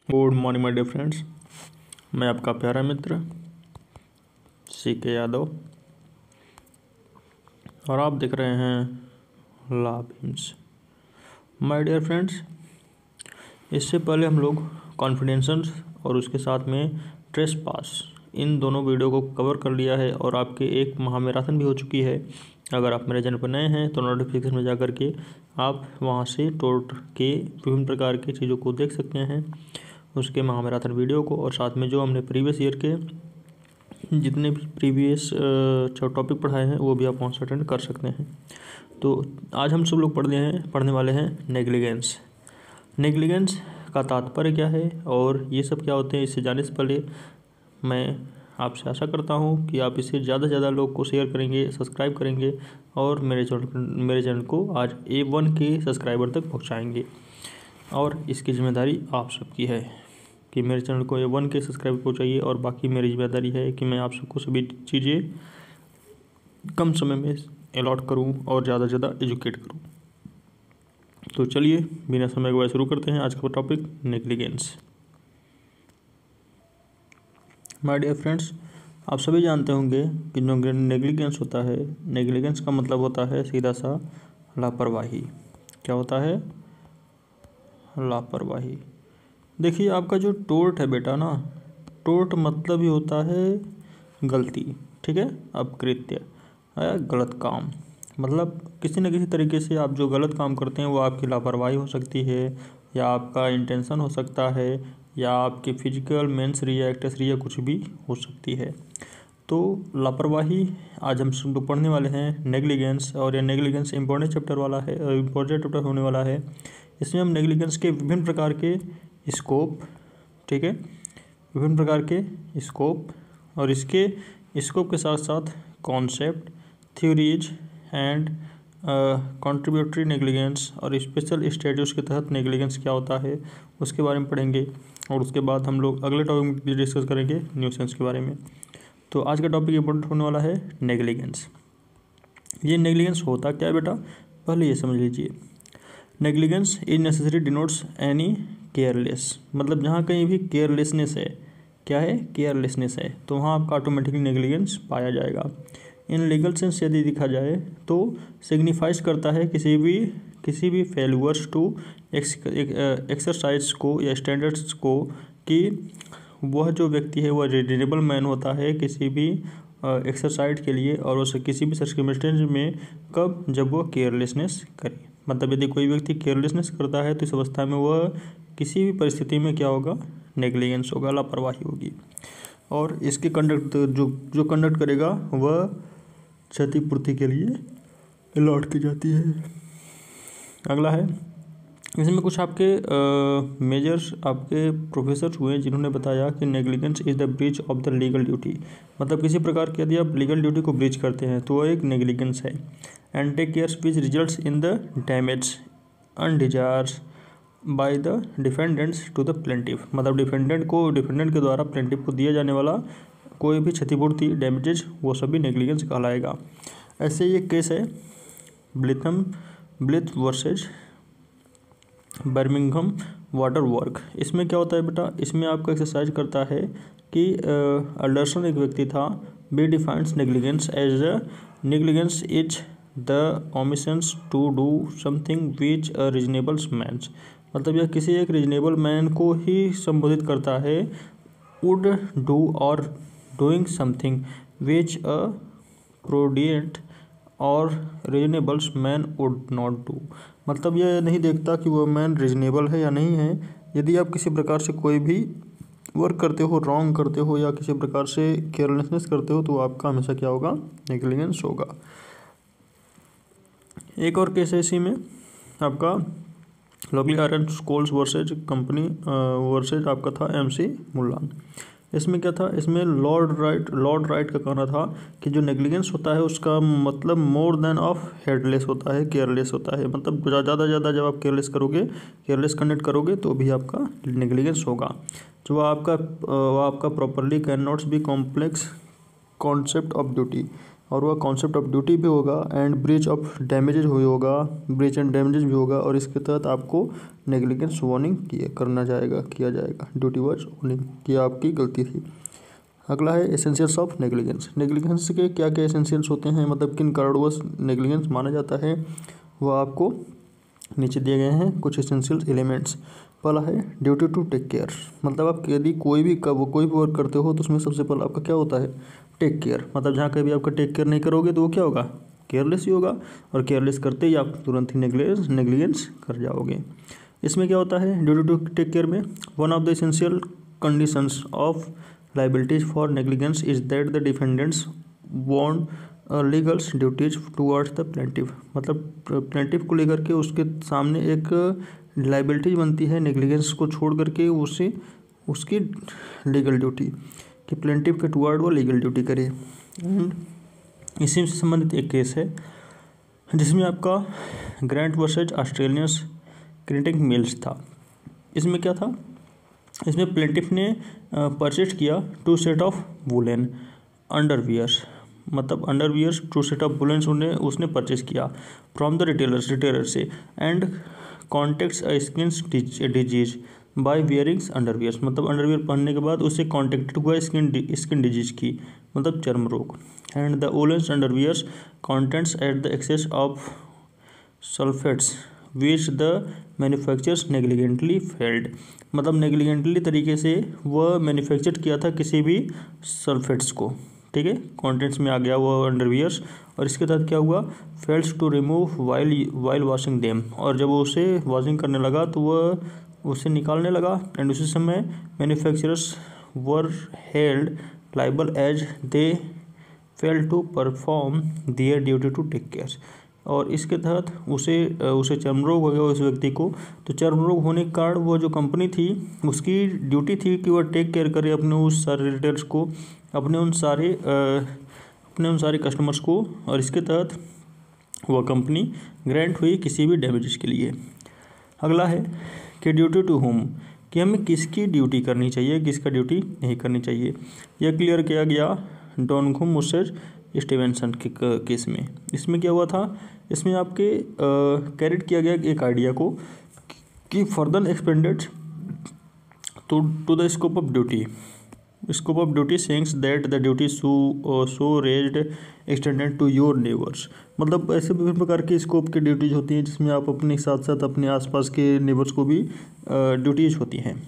Good morning my dear friends. मैं आपका प्यारा मित्र CK यादव और आप देख रहे हैं लाभ हिम्स। माय डियर फ्रेंड्स, इससे पहले हम लोग कॉन्फिडेंस और उसके साथ में ट्रेस पास इन दोनों वीडियो को कवर कर लिया है और आपके एक महामैराथन भी हो चुकी है। अगर आप मेरे चैनल पर नए हैं तो नोटिफिकेशन में जाकर के आप वहां से टोट के विभिन्न प्रकार की चीज़ों को देख सकते हैं, उसके महामैराथन वीडियो को, और साथ में जो हमने प्रीवियस ईयर के जितने भी प्रीवियस टॉपिक पढ़ाए हैं वो भी आप वहाँ से अटेंड कर सकते हैं। तो आज हम सब लोग पढ़ने वाले हैं नेग्लिजेंस। नेग्लिजेंस का तात्पर्य क्या है और ये सब क्या होते हैं, इससे जानने से पहले मैं आपसे आशा करता हूँ कि आप इसे ज़्यादा से ज़्यादा लोग को शेयर करेंगे, सब्सक्राइब करेंगे और मेरे चैनल को आज A1 के सब्सक्राइबर तक पहुँचाएँगे। और इसकी जिम्मेदारी आप सबकी है कि मेरे चैनल को A1 के सब्सक्राइबर पहुँचाइए, और बाकी मेरी जिम्मेदारी है कि मैं आप सबको सभी चीज़ें कम समय में अलॉट करूं और ज़्यादा से ज़्यादा एजुकेट करूं। तो चलिए बिना समय गवाए शुरू करते हैं आज का topic, negligence. My dear friends, आप सभी जानते होंगे कि जो नेग्लिजेंस होता है, नेग्लिजेंस का मतलब होता है सीधा सा लापरवाही। क्या होता है? लापरवाही। देखिए, आपका जो टोर्ट है बेटा ना, टोर्ट मतलब ही होता है गलती, ठीक है, अपकृत्य है, गलत काम। मतलब किसी न किसी तरीके से आप जो गलत काम करते हैं वो आपकी लापरवाही हो सकती है, या आपका इंटेंशन हो सकता है, या आपकी फिजिकल मेंसरी एक्टसरी या कुछ भी हो सकती है। तो लापरवाही आज हम सब लोग पढ़ने वाले हैं, नेग्लिजेंस। और यह नेग्लिजेंस इंपॉर्टेंट चैप्टर वाला है, इंपॉर्टेंट चैप्टर होने वाला है। इसमें हम नेग्लिजेंस के विभिन्न प्रकार के स्कोप, ठीक है, विभिन्न प्रकार के स्कोप और इसके स्कोप के साथ साथ concept, theories and contributory negligence और स्पेशल स्टेटस के तहत नेग्लिजेंस क्या होता है उसके बारे में पढ़ेंगे। और उसके बाद हम लोग अगले टॉपिक में डिस्कस करेंगे न्यूसेंस के बारे में। तो आज का टॉपिक इंपॉर्टेंट होने वाला है नेग्लिजेंस। ये नेग्लिजेंस होता क्या है बेटा, पहले ये समझ लीजिए। Negligence is necessary denotes any careless, मतलब जहाँ कहीं भी केयरलेसनेस है, क्या है, केयरलेसनेस है, तो वहाँ आपका ऑटोमेटिकली नेग्लिजेंस पाया जाएगा। इन लीगल सेंस यदि देखा जाए तो सिग्निफाइज करता है किसी भी फेल्यूअर्स टू एक्सरसाइज को या स्टैंडर्ड्स को, कि वह जो व्यक्ति है वह रीजनेबल मैन होता है किसी भी एक्सरसाइज के लिए, और उसे किसी भी सर्कमस्टेंस में कब, जब वह केयरलेसनेस करे। मतलब यदि कोई व्यक्ति केयरलेसनेस करता है तो इस अवस्था में वह किसी भी परिस्थिति में क्या होगा, नेग्लिजेंस होगा, लापरवाही होगी। और इसके कंडक्ट जो कंडक्ट करेगा वह क्षतिपूर्ति के लिए अलॉट की जाती है। अगला है, इसमें कुछ आपके मेजर्स आपके प्रोफेसर हुए जिन्होंने बताया कि negligence is the breach of the legal duty. मतलब किसी प्रकार की यदि आप लीगल ड्यूटी को ब्रीच करते हैं तो वह एक नेग्लिजेंस है। And take cares which results in the damage undesires by the defendants to the plaintiff. मतलब डिफेंडेंट के द्वारा प्लेंटिफ को दिया जाने वाला कोई भी क्षतिपूर्ति, डैमेजेज, वो सभी नेग्लिजेंस कहलाएगा। ऐसे ये केस है blithe versus Birmingham water work. इसमें क्या होता है बेटा, इसमें आपका एक्सरसाइज करता है कि एंडरसन एक व्यक्ति था, B defines negligence as a negligence is the omissions to do something which a reasonable man. मतलब यह किसी एक रीजनेबल मैन को ही संबोधित करता है, वुड डू और doing something which a prudent और reasonable man would not do. मतलब यह नहीं देखता कि वह मैन रीजनेबल है या नहीं है। यदि आप किसी प्रकार से कोई भी वर्क करते हो, रॉन्ग करते हो, या किसी प्रकार से केयरलेसनेस करते हो, तो आपका हमेशा क्या होगा, नेग्लिजेंस होगा। एक और केस है इसी में आपका lovely iron schools versus company versus आपका था MC मुल्लान। इसमें क्या था, इसमें लॉर्ड राइट का कहना था कि जो नेग्लिजेंस होता है उसका मतलब मोर देन ऑफ हेडलेस होता है, केयरलेस होता है। मतलब ज़्यादा से ज़्यादा जब आप केयरलेस कंडक्ट करोगे तो भी आपका नेग्लिजेंस होगा। जो आपका properly can nots be complex concept of duty. और वह कॉन्सेप्ट ऑफ ड्यूटी भी होगा एंड ब्रीच ऑफ डैमेजेज भी होगा, ब्रीच एंड डैमेजेज भी होगा, और इसके तहत आपको नेग्लिजेंस वार्निंग किया जाएगा ड्यूटी वॉज वार्निंग कि आपकी गलती थी। अगला है एसेंशियल्स ऑफ नेग्लिजेंस। नेग्लिजेंस के क्या क्या एसेंशियल्स होते हैं, मतलब किन कारणवश नेग्लिजेंस माना जाता है, वह आपको नीचे दिए गए हैं कुछ एसेंशियल एलिमेंट्स। पहला है ड्यूटी टू टेक केयर, मतलब आप यदि कोई भी वर्क करते हो तो उसमें सबसे पहला आपका क्या होता है, टेक केयर। मतलब जहाँ कभी आपका टेक केयर नहीं करोगे तो वो क्या होगा, केयरलेस ही होगा, और केयरलेस करते ही आप तुरंत ही नेग्लिजेंस कर जाओगे। इसमें क्या होता है ड्यूटी टू टेक केयर में, one of the essential conditions of liabilities for negligence is that the defendants want legals duties towards the plaintiff, मतलब प्लेंटिफ को लेकर के उसके सामने एक लाइबिलिटीज बनती है नेग्लिजेंस को छोड़ करके उसे उसकी लीगल ड्यूटी कि प्लेंटिफ के टूवर्ड वो लीगल ड्यूटी करे। एंड इसी से संबंधित एक केस है जिसमें आपका ग्रांट वर्सेज ऑस्ट्रेलियंस क्रिटिंग मिल्स था। इसमें क्या था, इसमें प्लेंटिफ ने परचेज किया 2 सेट ऑफ वुलन अंडरवियर्स, मतलब अंडरवियर्स 2 सेट ऑफ वुलेंस उसने परचेज किया फ्रॉम द रिटेलर से, and contacts a skin disease by wearings underwears, मतलब अंडरवियर पहनने के बाद उससे कॉन्टेक्टेड हुआ स्किन डिजीज की, मतलब चर्म रोग। And the woollens underwears contents at the excess of sulphates which the manufacturers negligently failed, मतलब नेग्लिजेंटली तरीके से वह मैन्युफैक्चर किया था किसी भी सल्फेट्स को, ठीक है, कॉन्टेंट्स में आ गया वो अंडरवियर्स, और इसके तहत क्या हुआ, fails to remove while washing them, और जब वो उसे वॉशिंग करने लगा तो वह उसे निकालने लगा, एंड उसी समय manufacturers were held liable as they fail to perform their duty to take care, और इसके तहत उसे चर्म रोग हो गया उस व्यक्ति को। तो चर्म रोग होने के कारण वो जो कंपनी थी उसकी ड्यूटी थी कि वह टेक केयर करे अपने उस सारे रिटेलर्स को, अपने उन सारे कस्टमर्स को, और इसके तहत वह कंपनी ग्रांट हुई किसी भी डैमेजेस के लिए। अगला है कि ड्यूटी टू होम, कि हमें किसकी ड्यूटी करनी चाहिए, किसका ड्यूटी नहीं करनी चाहिए। यह क्लियर किया गया डॉनघुम मुसेज स्टीवेंसन के केस में। इसमें क्या हुआ था, इसमें आपके कैरेट किया गया एक आइडिया को कि further expanded to the scope of duty sayings that the duty so raised extended to your neighbours, मतलब ऐसे विभिन्न प्रकार की स्कोप की ड्यूटीज होती हैं जिसमें आप अपने साथ साथ अपने आसपास के नेबर्स को भी ड्यूटीज होती हैं।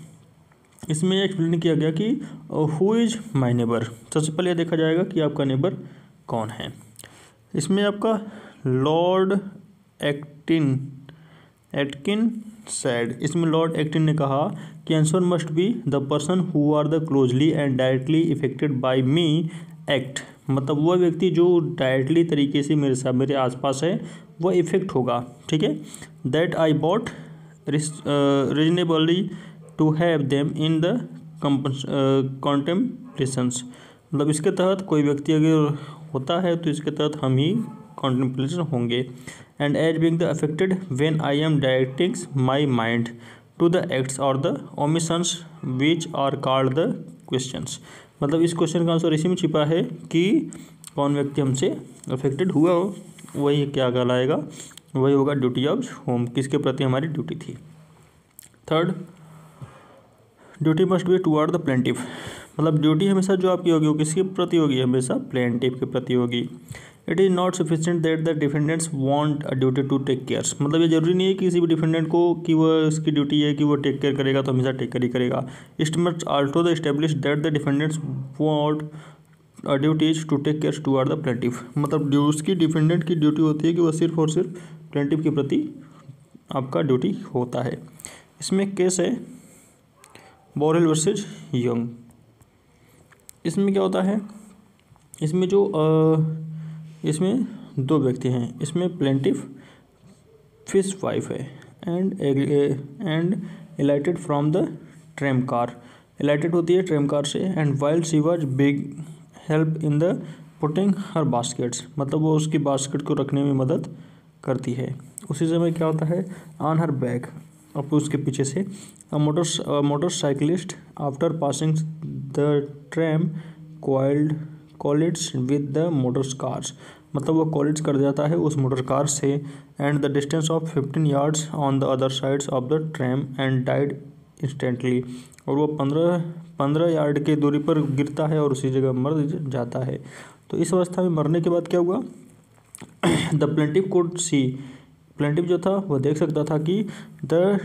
इसमें एक्सप्लेन किया गया कि हु इज़ माई नेबर, सबसे पहले यह देखा जाएगा कि आपका नेबर कौन है। इसमें आपका लॉर्ड एटकिन सैड, इसमें लॉर्ड एटकिन ने कहा कि answer must be the person who are the closely and directly affected by me act, मतलब वह व्यक्ति जो डायरेक्टली तरीके से मेरे आसपास है वह इफेक्ट होगा, ठीक है। That I bought reasonably to have them in the contemplations, मतलब इसके तहत कोई व्यक्ति अगर होता है तो इसके तहत हम ही कॉन्टेम्पलेशन होंगे। And as being the affected when I am directing my mind to the acts और the omissions which are called the questions, मतलब इस क्वेश्चन का आंसर इसी में छिपा है कि कौन व्यक्ति हमसे अफेक्टेड हुआ हो वही क्या कहलाएगा, वही होगा ड्यूटी ऑफ होम, किसके प्रति हमारी ड्यूटी थी। Third, duty must be toward the plaintiff, मतलब ड्यूटी हमेशा जो आपकी होगी वो किसके प्रति होगी, हमेशा प्लेंटिफ के प्रति होगी। It is not sufficient that the defendants want a duty to take care, मतलब ये जरूरी नहीं है कि किसी भी डिफेंडेंट को कि वह इसकी ड्यूटी है कि वो टेक केयर करेगा तो हमेशा टेक केयर ही करेगा। It must also the establish that the defendants want duties to take care toward the plaintiff, मतलब उसकी डिफेंडेंट की ड्यूटी होती है कि वह सिर्फ और सिर्फ प्लेंटिफ के प्रति आपका ड्यूटी होता है। इसमें केस है बोरेल वर्सेज यंग। इसमें क्या होता है, इसमें इसमें 2 व्यक्ति हैं, इसमें प्लेंटिफ फिश वाइफ है एंड एलाइटेड फ्रॉम द ट्रेम कार, एलाइटेड होती है ट्रेम कार से, and while she was big help in the putting her baskets, मतलब वो उसकी बास्केट को रखने में मदद करती है। उसी समय क्या होता है, ऑन हर बैक, अब उसके पीछे से motorcyclist after passing the tram collides with the motor cars, मतलब वो कोलिड्स कर जाता है उस मोटर कार से, and the distance of 15 yards on the other sides of the tram and died instantly, और वो 15 यार्ड की दूरी पर गिरता है और उसी जगह मर जाता है। तो इस अवस्था में मरने के बाद क्या हुआ, the plaintiff could see, plaintiff जो था वह देख सकता था कि the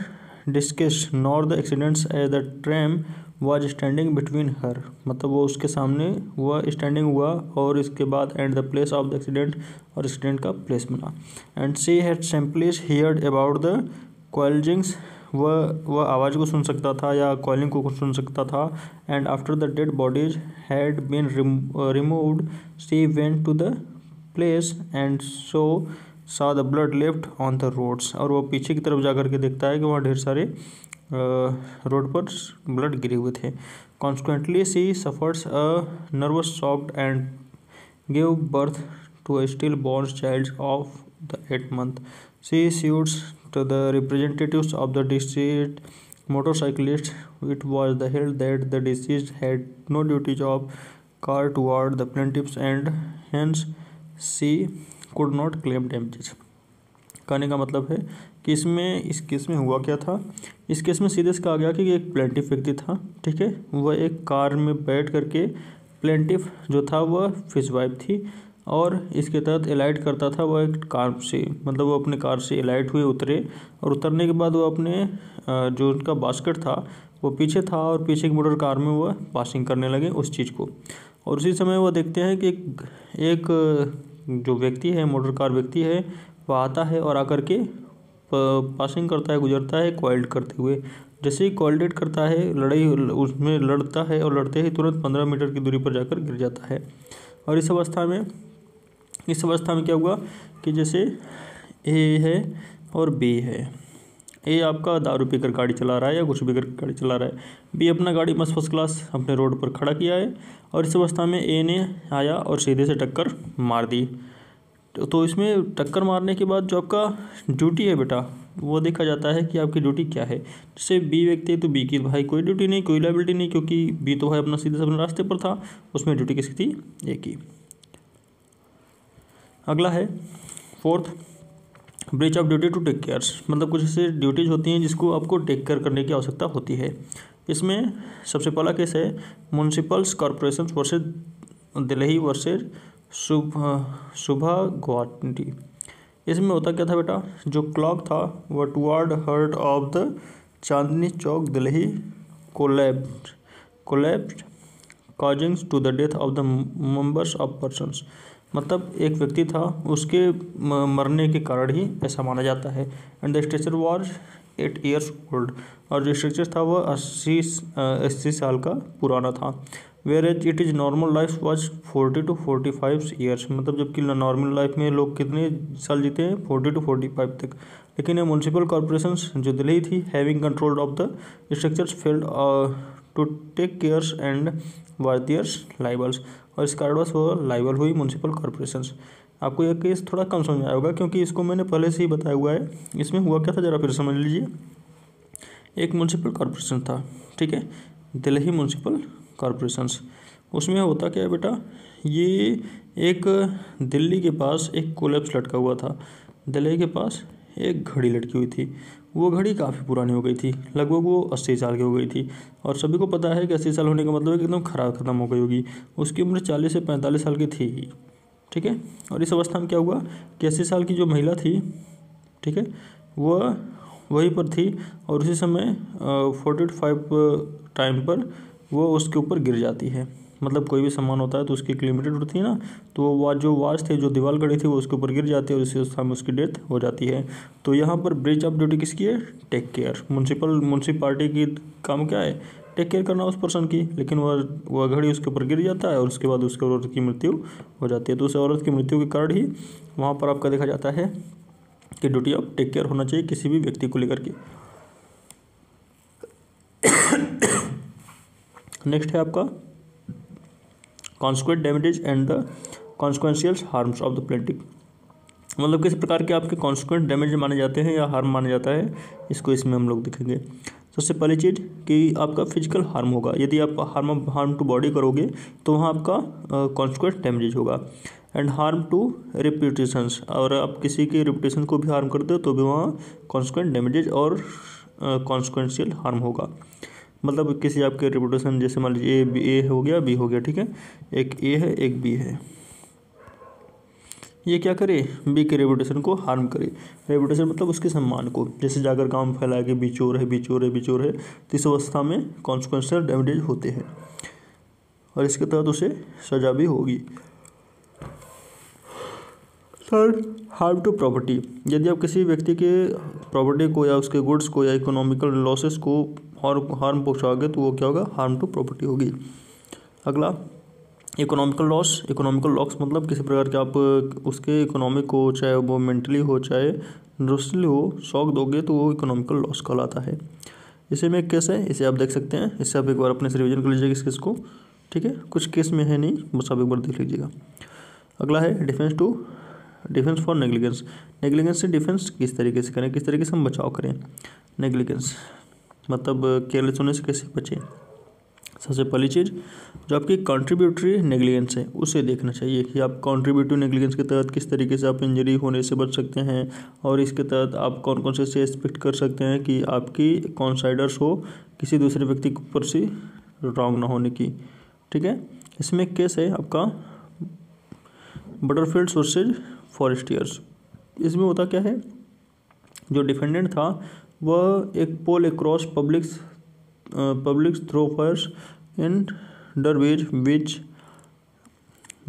discuss nor the accidents as the tram was standing between her, मतलब वो उसके सामने वह स्टैंडिंग हुआ और इसके बाद and the place of the accident, और एक्सीडेंट का प्लेस बना, and she had simply heard about the coilings, वह आवाज़ को सुन सकता था या कॉलिंग को सुन सकता था, and after the dead bodies had been removed she went to the place and so saw the blood left on the roads, और वो पीछे की तरफ जाकर के देखता है कि वहाँ ढेर सारे रोड पर ब्लड गिरे हुए थे। Consequently she suffers a nervous shock and gave birth to a stillborn child of the 8th month. She sued to the representatives of the deceased motorcyclist. It was held that the deceased had no duty of care toward the plaintiffs and hence she could not claim damages. कहने का मतलब है कि इस case में हुआ क्या था, इस केस में सीधे से कहा गया कि एक प्लेंटिफ व्यक्ति था, ठीक है, वह एक कार में बैठ करके, प्लेंटिफ जो था वह फिश वाइफ थी और इसके तहत एलाइट करता था वह एक कार से, मतलब वो अपने कार से एलाइट हुए, उतरे, और उतरने के बाद वो अपने जो उनका बास्केट था वो पीछे था और पीछे की मोटर कार में वह पासिंग करने लगे उस चीज़ को, और उसी समय वह देखते हैं कि एक जो व्यक्ति है, मोटर कार व्यक्ति है, वह आता है और आकर के पासिंग करता है, गुजरता है कॉइल्ड करते हुए। जैसे ही कॉइल्डेड करता है, लड़ाई उसमें लड़ता है और लड़ते ही तुरंत 15 मीटर की दूरी पर जाकर गिर जाता है। और इस अवस्था में क्या हुआ कि जैसे ए है और बी है, ए आपका दारू पीकर गाड़ी चला रहा है या कुछ पीकर गाड़ी चला रहा है, बी अपना गाड़ी मस्त फर्स्ट क्लास अपने रोड पर खड़ा किया है, और इस अवस्था में ए ने आया और सीधे से टक्कर मार दी। तो इसमें टक्कर मारने के बाद जो आपका ड्यूटी है बेटा, वो देखा जाता है कि आपकी ड्यूटी क्या है। जैसे बी व्यक्ति है तो बी की भाई कोई ड्यूटी नहीं, कोई लायबिलिटी नहीं, क्योंकि बी तो भाई अपना सीधे से अपने रास्ते पर था, उसमें ड्यूटी किसकी थी, ए की। अगला है fourth, breach of duty to take care, मतलब कुछ ऐसे ड्यूटीज होती हैं जिसको आपको टेक केयर करने की आवश्यकता होती है। इसमें सबसे पहला केस है म्यूनसिपल्स कॉरपोरेशन वर्सेस दिल्ली वर्सेस सुबह गुवाहाटी। इसमें होता क्या था बेटा, जो क्लॉक था वह toward heart of the Chandni Chowk Delhi collapsed causing to the death of the members of persons, मतलब एक व्यक्ति था, उसके मरने के कारण ही ऐसा माना जाता है। And the structure was 8 years old, और जो स्ट्रक्चर था वह 80 साल का पुराना था। Whereas it is normal life was 40 to 45 years, मतलब जबकि नॉर्मल लाइफ में लोग कितने साल जीते हैं, 40 to 45 तक। लेकिन ये म्यूनसिपल कॉरपोरेशन जो दिल्ली थी, having control of the structures failed to take cares and was theirs liables, और इस कारणवश वो लाइबल हुई म्यूनसिपल कॉरपोरेशंस। आपको यह केस थोड़ा कम समझ आया होगा क्योंकि इसको मैंने पहले से ही बताया हुआ है। इसमें हुआ क्या था जरा फिर समझ लीजिए। एक म्यूनसिपल कॉरपोरेशन था, ठीक है, दिल्ली म्यूनसिपल कॉरपोरेशंस। उसमें होता क्या है बेटा, ये एक दिल्ली के पास एक कोलैप्स लटका हुआ था, दिल्ली के पास एक घड़ी लटकी हुई थी। वो घड़ी काफ़ी पुरानी हो गई थी, लगभग वो 80 साल की हो गई थी, और सभी को पता है कि 80 साल होने का मतलब है कि एकदम ख़त्म हो गई होगी। उसकी उम्र 40 से 45 साल की थी, ठीक है। और इस अवस्था में क्या हुआ कि 80 साल की जो महिला थी, ठीक है, वह वहीं पर थी, और उसी समय 45 टाइम पर वो उसके ऊपर गिर जाती है। मतलब कोई भी सामान होता है तो उसकी एक लिमिटेड होती है ना, तो वो जो वॉच थी, जो दीवार घड़ी थी, वो उसके ऊपर गिर जाती है और इसी अवस्था में उसकी डेथ हो जाती है। तो यहाँ पर ब्रीच ऑफ ड्यूटी किसकी है, टेक केयर। म्यूनसिपालिटी की काम क्या है, टेक केयर करना उस पर्सन की, लेकिन वह घड़ी उसके ऊपर गिर जाता है और उसके बाद उसके औरत की मृत्यु हो जाती है। तो उस औरत की मृत्यु के कारण ही वहाँ पर आपका देखा जाता है कि ड्यूटी ऑफ टेक केयर होना चाहिए किसी भी व्यक्ति को लेकर के। नेक्स्ट है आपका consequent damages and the consequential harms of the plaintiff, मतलब किस प्रकार के आपके कॉन्सिक्वेंट डैमेज माने जाते हैं या हार्म माना जाता है, इसको इसमें हम लोग देखेंगे। सबसे पहली चीज़ कि आपका फिजिकल हार्म होगा, यदि आप हार्म टू बॉडी करोगे तो वहाँ आपका कॉन्सिक्वेंस डैमेज होगा। एंड हार्म टू रेपुटेशंस, और आप किसी के रेपुटेशन को भी हार्म करते हो तो भी वहाँ कॉन्सिक्वेंट डैमेजेज और कॉन्सिक्वेंशियल हार्म होगा। मतलब किसी आपके रेपुटेशन, जैसे मान लीजिए ए हो गया, बी हो गया, ठीक है, एक ए है एक बी है, ये क्या करे, बी के रेपुटेशन को हार्म करे। रेपुटेशन मतलब उसके सम्मान को, जैसे जाकर गाँव में फैलाया कि बी चोर है, बी चोर है, बी चोर है, तो इस अवस्था में कॉन्सिक्वेंशियल डैमेजेज होते हैं और इसके तहत उसे सजा भी होगी। थर्ड, हार्म टू प्रॉपर्टी, यदि आप किसी व्यक्ति के प्रॉपर्टी को या उसके गुड्स को या इकोनॉमिकल लॉसेस को हार्म पहुँचाओगे तो वो क्या होगा, हार्म टू प्रॉपर्टी होगी। अगला, इकोनॉमिकल लॉस मतलब किसी प्रकार के आप उसके इकोनॉमिक को, चाहे वो मेंटली हो चाहे इंडस्ट्रियली हो, शॉक दोगे तो वो इकोनॉमिकल लॉस कहलाता है। इसी में एक केस है, इसे आप देख सकते हैं, इससे आप एक बार अपने से रिविजन कर लीजिएगा इस केस को, ठीक है, कुछ केस में है नहीं, बस आप एक बार देख लीजिएगा। अगला है डिफेंस फॉर नेग्लिजेंस से डिफेंस किस तरीके से करें, किस तरीके से हम बचाव करें। नेग्लिजेंस मतलब केयरलेस होने से कैसे बचें। सबसे पहली चीज़, जो आपकी कंट्रीब्यूटरी नेग्लिजेंस है उसे देखना चाहिए कि आप कंट्रीब्यूटरी नेग्लिजेंस के तहत किस तरीके से आप इंजरी होने से बच सकते हैं, और इसके तहत आप कौन कौन से एक्सपेक्ट कर सकते हैं कि आपकी कॉन्साइडर्स हो किसी दूसरे व्यक्ति के ऊपर से रॉन्ग ना होने की, ठीक है। इसमें एक केस है आपका बटरफील्ड वर्सेज फॉरेस्टियर्स। इसमें होता क्या है, जो डिफेंडेंट था वह एक pole across public thoroughfares in doorways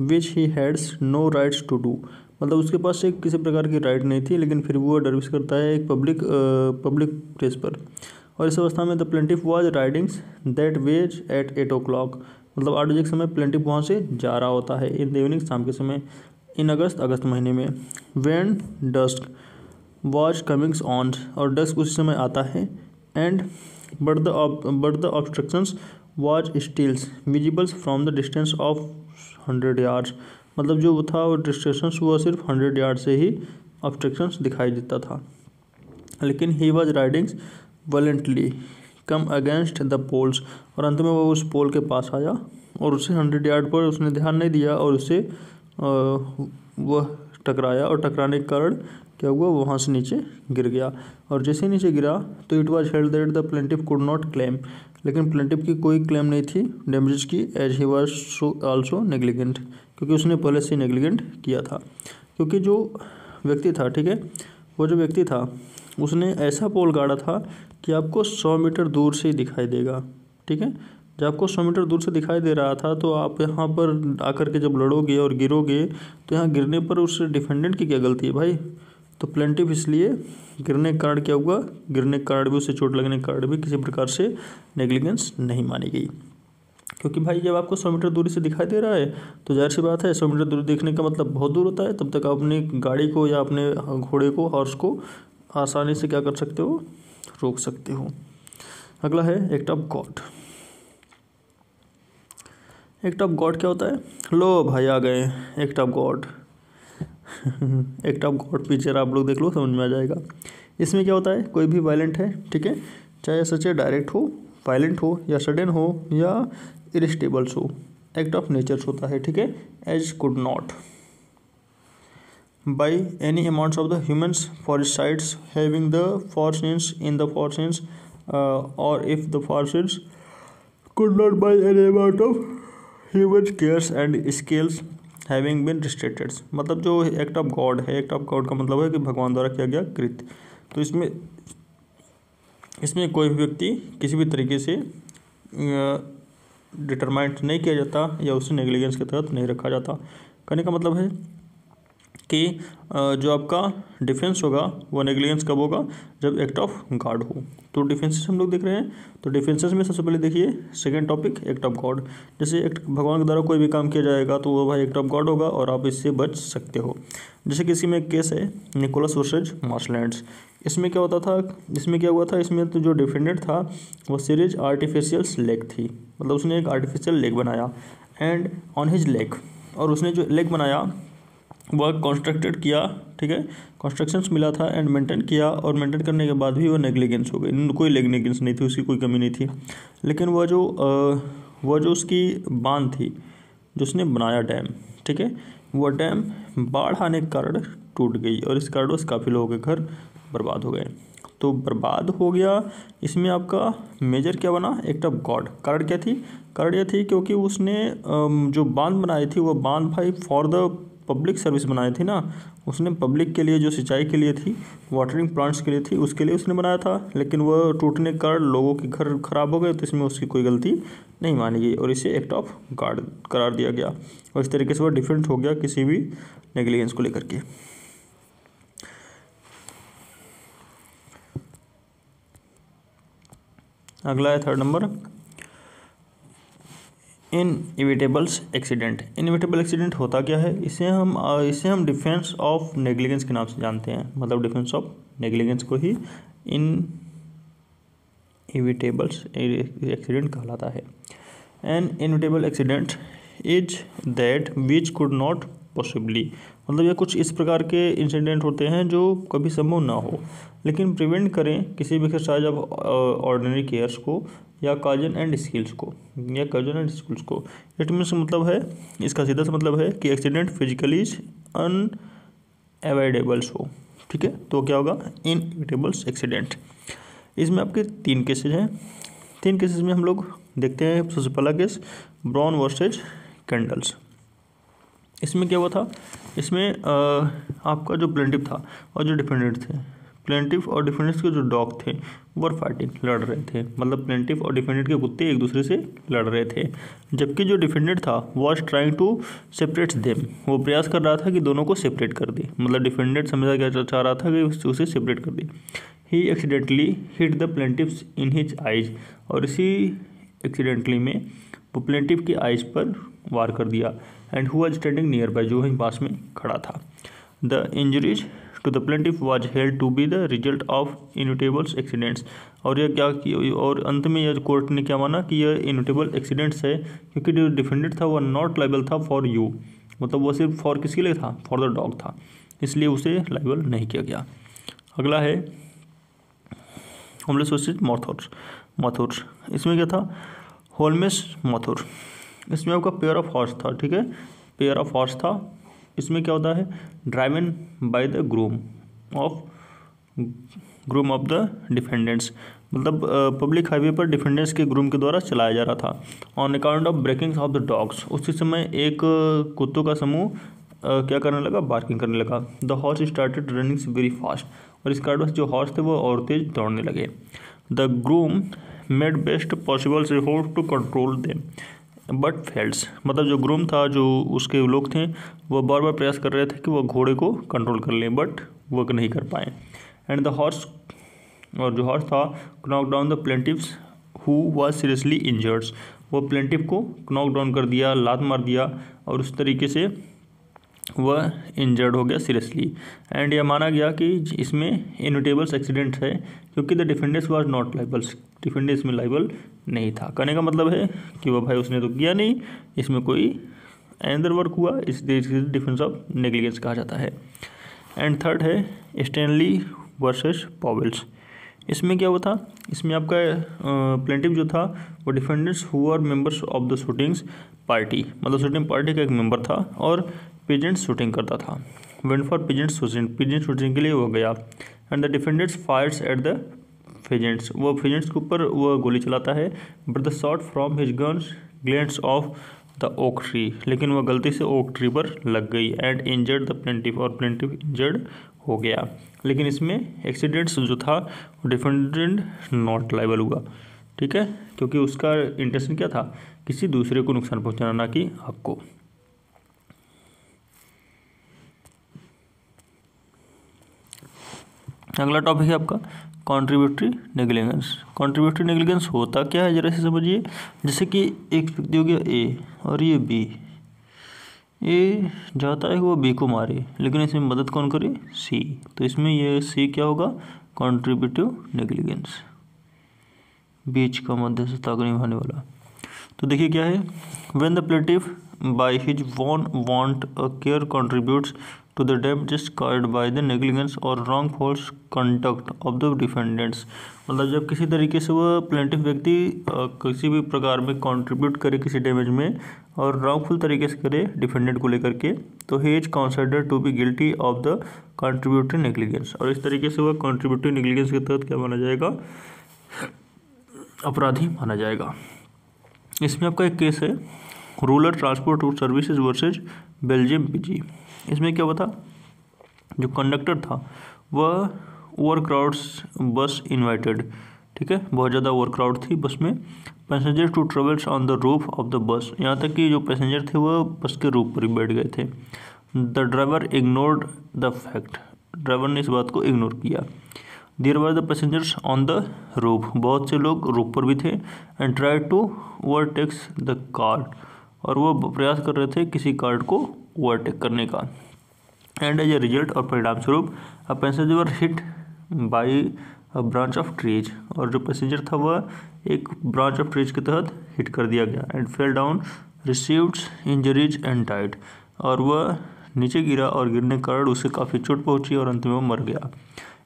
which he hads no rights to do, मतलब उसके पास एक किसी प्रकार की राइट नहीं थी, लेकिन फिर वो डरवेज करता है एक पब्लिक प्लेस पर। और इस अवस्था में the plaintiff was ridings that ways at 8 o'clock, मतलब 8 बजे के समय प्लेंटिफ वहाँ से जा रहा होता है इन द इवनिंग, शाम के समय, इन अगस्त महीने में। When dusk was comings on, और डस्क उस समय आता है। And but the obstructions was stills visibles from the distance of 100 yards, मतलब जो था वो डिस्टेंस वो सिर्फ 100 yards से ही ऑब्स्ट्रक्शंस दिखाई देता था। लेकिन he was ridings violently come against the poles, और अंत में वो उस पोल के पास आया और उसे 100 yards पर उसने ध्यान नहीं दिया और उससे वह टकराया, और टकराने के कारण क्या हुआ, वहाँ से नीचे गिर गया। और जैसे नीचे गिरा तो it was held that the plaintiff could not claim, लेकिन प्लेंटिफ की कोई क्लेम नहीं थी डैमेजेस की, as he was also negligent, क्योंकि उसने पहले से नेग्लिजेंट किया था। क्योंकि जो व्यक्ति था, ठीक है, वो जो व्यक्ति था उसने ऐसा पोल गाड़ा था कि आपको 100 मीटर दूर से ही दिखाई देगा, ठीक है। जब आपको 100 मीटर दूर से दिखाई दे रहा था तो आप यहाँ पर आकर के जब लड़ोगे और गिरोगे तो यहाँ गिरने पर उस डिफेंडेंट की क्या गलती है भाई, तो प्लेंटिफ इसलिए गिरने के कारण क्या हुआ, गिरने के कारण भी, उससे चोट लगने के कारण भी किसी प्रकार से नेग्लिजेंस नहीं मानी गई। क्योंकि भाई जब आपको 100 मीटर दूरी से दिखाई दे रहा है तो जाहिर सी बात है 100 मीटर दूरी देखने का मतलब बहुत दूर होता है, तब तक आप अपनी गाड़ी को या अपने घोड़े को, हॉर्स को आसानी से क्या कर सकते हो, रोक सकते हो। अगला है act of God. Act of God क्या होता है, लो भाई आ गए act of God. Act of God picture आप लोग देख लो, समझ में आ जाएगा। इसमें क्या होता है, कोई भी वायलेंट है, ठीक है, चाहे सच डायरेक्ट हो, वायलेंट हो, या सडन हो, या इरिस्टेबल्स हो, एक्ट ऑफ नेचर्स होता है, ठीक है। As could not by any amounts of the humans foresights having the foreseens in the foreseens, और if the foreseens could not by any amount of human cares and skills having been restricted, मतलब जो act of God है, act of God का मतलब है कि भगवान द्वारा किया गया कृत्य। तो इसमें कोई भी व्यक्ति किसी भी तरीके से डिटरमाइंड नहीं किया जाता या उसे नेग्लिजेंस के तहत नहीं रखा जाता। कहने का मतलब है कि जो आपका डिफेंस होगा वो नेग्लिजेंस कब होगा, जब एक्ट ऑफ गॉड हो। तो डिफेंसेस हम लोग देख रहे हैं, तो डिफेंसेस में सबसे पहले देखिए second topic act of God. जैसे एक्ट भगवान के द्वारा कोई भी काम किया जाएगा तो वो भाई एक्ट ऑफ गॉड होगा और आप इससे बच सकते हो। जैसे कि इसी में एक केस है निकोलस वर्सेज मार्शलैंड्स। इसमें क्या होता था, इसमें क्या हुआ था, इसमें तो जो डिफेंडेंट था वो सीरीज आर्टिफिशियल लेग थी, मतलब उसने एक आर्टिफिशियल लेग बनाया एंड ऑन हिज लेग, और उसने जो लेग बनाया वह कंस्ट्रक्टेड किया, ठीक है, कंस्ट्रक्शंस मिला था एंड मेंटेन किया, और मेंटेन करने के बाद भी वो नेग्लिजेंस हो गई, कोई नेग्लिजेंस नहीं थी, उसकी कोई कमी नहीं थी। लेकिन वह जो उसकी बांध थी, जो उसने बनाया डैम, ठीक है, वह डैम बाढ़ आने के कारण टूट गई, और इस कारण से काफ़ी लोगों के घर बर्बाद हो गए। तो बर्बाद हो गया, इसमें आपका मेजर क्या बना, एक्ट ऑफ गॉड। कारण क्या थी, कारण यह थी क्योंकि उसने जो बांध बनाई थी, वह बांध भाई फॉर द पब्लिक सर्विस बनाई थी ना, उसने पब्लिक के लिए, जो सिंचाई के लिए थी, वाटरिंग प्लांट्स के लिए थी, उसके लिए उसने बनाया था। लेकिन वह टूटने के कारण लोगों के घर खराब हो गए, तो इसमें उसकी कोई गलती नहीं मानी गई और इसे एक्ट ऑफ गॉड करार दिया गया, और इस तरीके से वह डिफरेंट हो गया किसी भी नेग्लिजेंस को लेकर के। अगला है 3rd number, inevitables accident. Inevitable accident होता क्या है, इसे हम डिफेंस ऑफ नेग्लिजेंस के नाम से जानते हैं, मतलब डिफेंस ऑफ नेग्लिजेंस को ही इनएविटेबल्स एक्सीडेंट कहलाता है। N inevitable accident is that which could not possibly, मतलब ये कुछ इस प्रकार के इंसिडेंट होते हैं जो कभी संभव ना हो, लेकिन प्रिवेंट करें किसी भी एक्सरसाइज ऑफ ऑर्डिनरी केयर्स को या कॉजन एंड स्किल्स को, इट मीन्स मतलब है, इसका सीधा सा मतलब है कि एक्सीडेंट फिजिकली अनएवॉइडेबल्स हो, ठीक है। तो क्या होगा, इनएविटेबल्स एक्सीडेंट। इसमें आपके 3 केसेज हैं। 3 केसेज में हम लोग देखते हैं। सबसे पहला केस ब्राउन वर्सेज कैंडल्स। इसमें क्या हुआ था, इसमें आपका जो प्लेंटिफ था और जो डिफेंडेंट थे, प्लेंटिफ और डिफेंडेंट्स के जो डॉग थे वो फाइटिंग लड़ रहे थे, मतलब प्लेंटिफ और डिफेंडेंट के कुत्ते एक दूसरे से लड़ रहे थे, जबकि जो डिफेंडेंट था was trying to separate them, वो प्रयास कर रहा था कि दोनों को सेपरेट कर दे, मतलब डिफेंडेंट समझा क्या चाह रहा था कि उसे सेपरेट कर दे। He accidentally hit the plaintiffs in his eyes, और इसी एक्सीडेंटली में वो प्लेंटिव की आइज पर वार कर दिया, and who was standing near by, जो वहीं पास में खड़ा था। The injuries to the plaintiff was held to be the result of inevitables accidents, और यह क्या की, और अंत में यह कोर्ट ने क्या माना कि यह इनएविटेबल एक्सीडेंट्स है, क्योंकि जो डिफेंडेंट था वह नॉट लाइबल था फॉर यू, मतलब वह सिर्फ फॉर किसके लिए था, फॉर द डॉग था, इसलिए उसे लाइबल नहीं किया गया। अगला है होमलेस वर्सेस मथुर। इसमें क्या था, होमलेस मथुर, इसमें आपका पेयर ऑफ हॉर्स था, ठीक है, पेयर ऑफ हॉर्स था। इसमें क्या होता है, driven by the groom of the defendants, मतलब पब्लिक हाईवे पर डिफेंडेंट्स के ग्रूम के द्वारा चलाया जा रहा था। On account of breaking of the dogs, उसी समय एक कुत्तों का समूह क्या करने लगा, बार्किंग करने लगा। The horse started running very fast, और इस कारण जो हॉर्स थे वो और तेज दौड़ने लगे। The groom made best possible effort to control them but fails, मतलब जो ग्रूम था, जो उसके लोग थे, वो बार बार प्रयास कर रहे थे कि वो घोड़े को कंट्रोल कर लें, बट वो नहीं कर पाए। एंड द हॉर्स, और जो हॉर्स था, knock down the plaintiffs who was seriously injureds, वो प्लेंटिव को नॉक डाउन कर दिया, लात मार दिया, और उस तरीके से वह इंजर्ड हो गया सीरियसली। एंड यह माना गया कि इसमें इनएविटेबल्स एक्सीडेंट है, क्योंकि the defendants was not liables, defendant इसमें लाइबल नहीं था। कहने का मतलब है कि वह भाई उसने तो किया नहीं, इसमें कोई अनदर वर्क हुआ, इस डिफेंस ऑफ नेग्लिजेंस कहा जाता है। एंड 3rd है स्टैनली वर्सेस पॉवेल्स। इसमें क्या हुआ था, इसमें आपका प्लेंटिव जो था वो defendants who are members of the shootings party, मतलब शूटिंग पार्टी का एक मेंबर था, और पिजेंट शूटिंग करता था। वेंट फॉर पिजेंट शूटिंग के लिए वो गया। And the defendants fires at the pheasants, वो फिजेंट्स के ऊपर वो गोली चलाता है, but the shot from his guns glances off the oak tree, लेकिन वह गलती से ओक ट्री पर लग गई, एंड इंजर्ड द प्लेंटिव, और प्लेंटिव इंजर्ड हो गया। लेकिन इसमें एक्सीडेंट्स जो था वो डिफेंडेंट नॉट लाइबल हुआ, ठीक है, क्योंकि उसका इंटेंशन क्या था, किसी दूसरे को नुकसान पहुंचाना, ना कि आपको। अगला टॉपिक है आपका कॉन्ट्रीब्यूटरी नेग्लिजेंस। कॉन्ट्रीब्यूटरी नेग्लिजेंस होता क्या है, जरा से समझिए। जैसे कि एक व्यक्ति हो गया ए और ये बी, ए चाहता है कि वो बी को मारे, लेकिन इसमें मदद कौन करे, सी, तो इसमें ये सी क्या होगा, कॉन्ट्रीब्यूटिव नेग्लिजेंस, बीच का मध्यस्थता निभाने वाला। तो देखिए क्या है, when the plaintiff by his own want or care contributes to the damages caused by the negligence or wrongful conduct of the defendants। मतलब जब किसी तरीके से वह प्लेंटिफ व्यक्ति किसी भी प्रकार में कंट्रीब्यूट करे किसी डैमेज में और रॉन्गफुल तरीके से करे डिफेंडेंट को लेकर के, तो he is considered to be guilty of the contributory negligence. और इस तरीके से वह कंट्रीब्यूटरी नेग्लिजेंस के तहत क्या माना जाएगा, अपराधी माना जाएगा। इसमें आपका एक केस है rural transport services versus Belgium PG. इसमें क्या हुआ था, जो कंडक्टर था वह ओवर क्राउड्स बस इन्वाइटेड, ठीक है, बहुत ज़्यादा ओवर क्राउड थी बस में, passenger to travels on the roof of the bus, यहाँ तक कि जो पैसेंजर थे वह बस के रूफ पर ही बैठ गए थे। The driver ignored the fact, driver ने इस बात को इग्नोर किया। There were the passengers on the roof, बहुत से लोग रूफ पर भी थे। And try to overtakes the car, और वो प्रयास कर रहे थे किसी कार को ओवरटेक करने का। एंड एज ए रिजल्ट, और परिणाम स्वरूप a passenger were hit by a branch of trees, और जो पैसेंजर था वह एक ब्रांच ऑफ ट्रीज के तहत हिट कर दिया गया। And fell down received injuries and died, और वह नीचे गिरा और गिरने के कारण उसे काफ़ी चोट पहुंची और अंत में वो मर गया।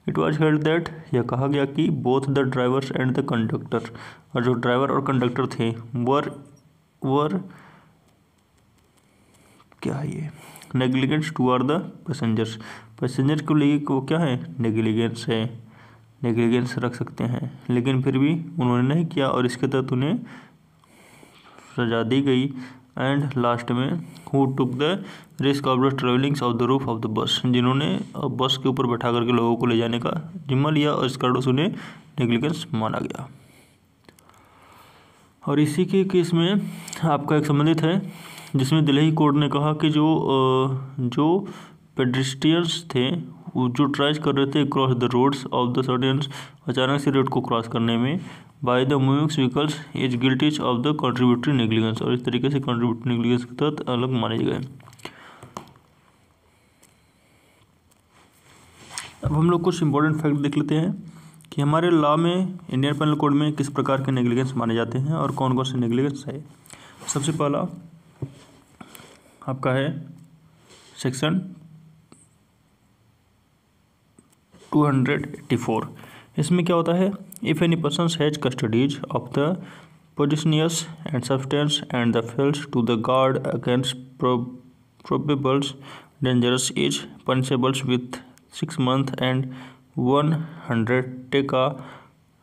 इट वॉज हेल्ड दैट, यह कहा गया कि both the drivers and the conductor, और जो ड्राइवर और कंडक्टर थे वर क्या है ये, negligence toward the passengers, passenger को लेके वो क्या है, नेग्लिजेंस है, नेग्लिजेंस रख सकते हैं, लेकिन फिर भी उन्होंने नहीं किया और इसके तहत उन्हें सजा दी गई। एंड लास्ट में who took the risk of the travellings of the roof of the bus, जिन्होंने बस के ऊपर बैठा करके लोगों को ले जाने का जिम्मा लिया और इस कारण से उन्हें नेग्लिजेंस माना गया। और इसी के केस में आपका एक संबंधित है जिसमें दिल्ली कोर्ट ने कहा कि जो पेडेस्ट्रियंस थे जो ट्राई कर रहे थे cross the roads of the sudden, अचानक से रोड को क्रॉस करने में, by the moving vehicles is guilties of the contributory negligence, और इस तरीके से कंट्रीब्यूटरी नेग्लिजेंस के तहत अलग माने गए। अब हम लोग कुछ इंपॉर्टेंट फैक्ट देख लेते हैं कि हमारे लॉ में, इंडियन पेनल कोड में किस प्रकार के नेग्लिजेंस माने जाते हैं और कौन कौन से नेग्लिजेंस है। सबसे पहला आपका है सेक्शन 284। इसमें क्या होता है, if any person has custodies of the poisonous and substance and the fails to the guard against probables dangerous is punishables with 6 months and 100 टेका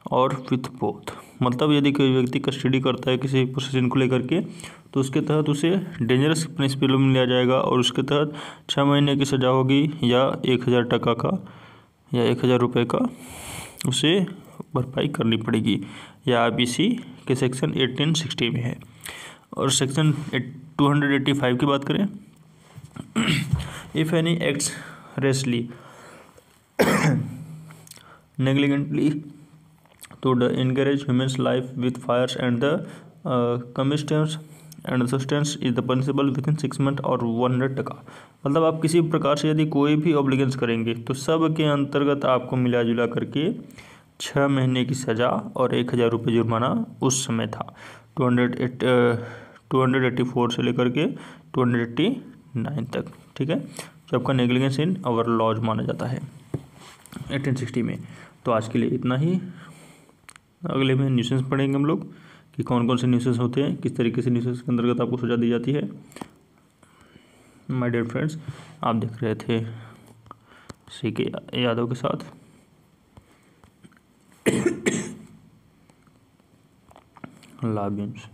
और विथ बोथ। मतलब यदि कोई व्यक्ति कस्टडी करता है किसी पोजीशन को लेकर के, तो उसके तहत उसे डेंजरस प्रिंसिपल में लिया जाएगा और उसके तहत 6 महीने की सज़ा होगी या 1000 टका का या 1000 रुपये का उसे भरपाई करनी पड़ेगी, या IPC के सेक्शन 1860 में है। और सेक्शन 285 की बात करें, if any acts rashly negligently to encourage human life with fires and the combustions and the substance is the punishable within 6 months और 100 टका। मतलब आप किसी प्रकार से यदि कोई भी ऑब्लिगेंस करेंगे तो सब के अंतर्गत आपको मिला जुला करके 6 महीने की सज़ा और 1000 रुपये जुर्माना उस समय था। 284 से लेकर के 289 तक, ठीक है, जो आपका नेग्लिजेंस इन आवर लॉज माना जाता है 1860 में। तो आज के लिए इतना ही। अगले में न्यूसेंस पढ़ेंगे हम लोग कि कौन कौन से न्यूसेंस होते हैं, किस तरीके से न्यूसेंस के अंतर्गत आपको सजा दी जाती है। माय डियर फ्रेंड्स, आप देख रहे थे CK यादव के साथ। लाभिंस,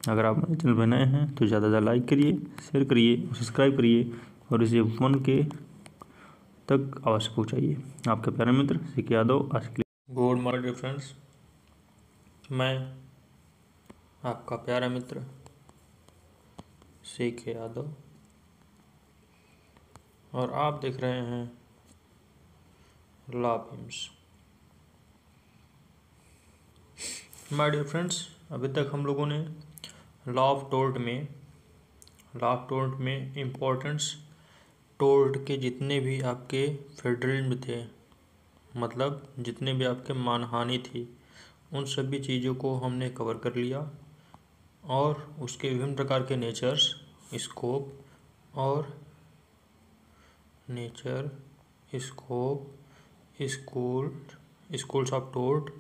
अगर आप मेरे चैनल पर नए हैं तो ज़्यादा से ज़्यादा लाइक करिए, शेयर करिए, सब्सक्राइब करिए और इसे 1 के तक अवश्य पहुँचाइए। आपका प्यारा मित्र CK यादव। आज के लिए गुड मॉर्निंग फ्रेंड्स, मैं आपका प्यारा मित्र CK यादव और आप देख रहे हैं law beams. My dear friends, अभी तक हम लोगों ने लॉ ऑफ टोर्ट में इम्पोर्टेंस टोर्ट के जितने भी आपके फेडरलिज्म थे, मतलब जितने भी आपके मानहानि थी, उन सभी चीज़ों को हमने कवर कर लिया। और उसके विभिन्न प्रकार के नेचर्स, स्कोप और nature, scope, schools of tort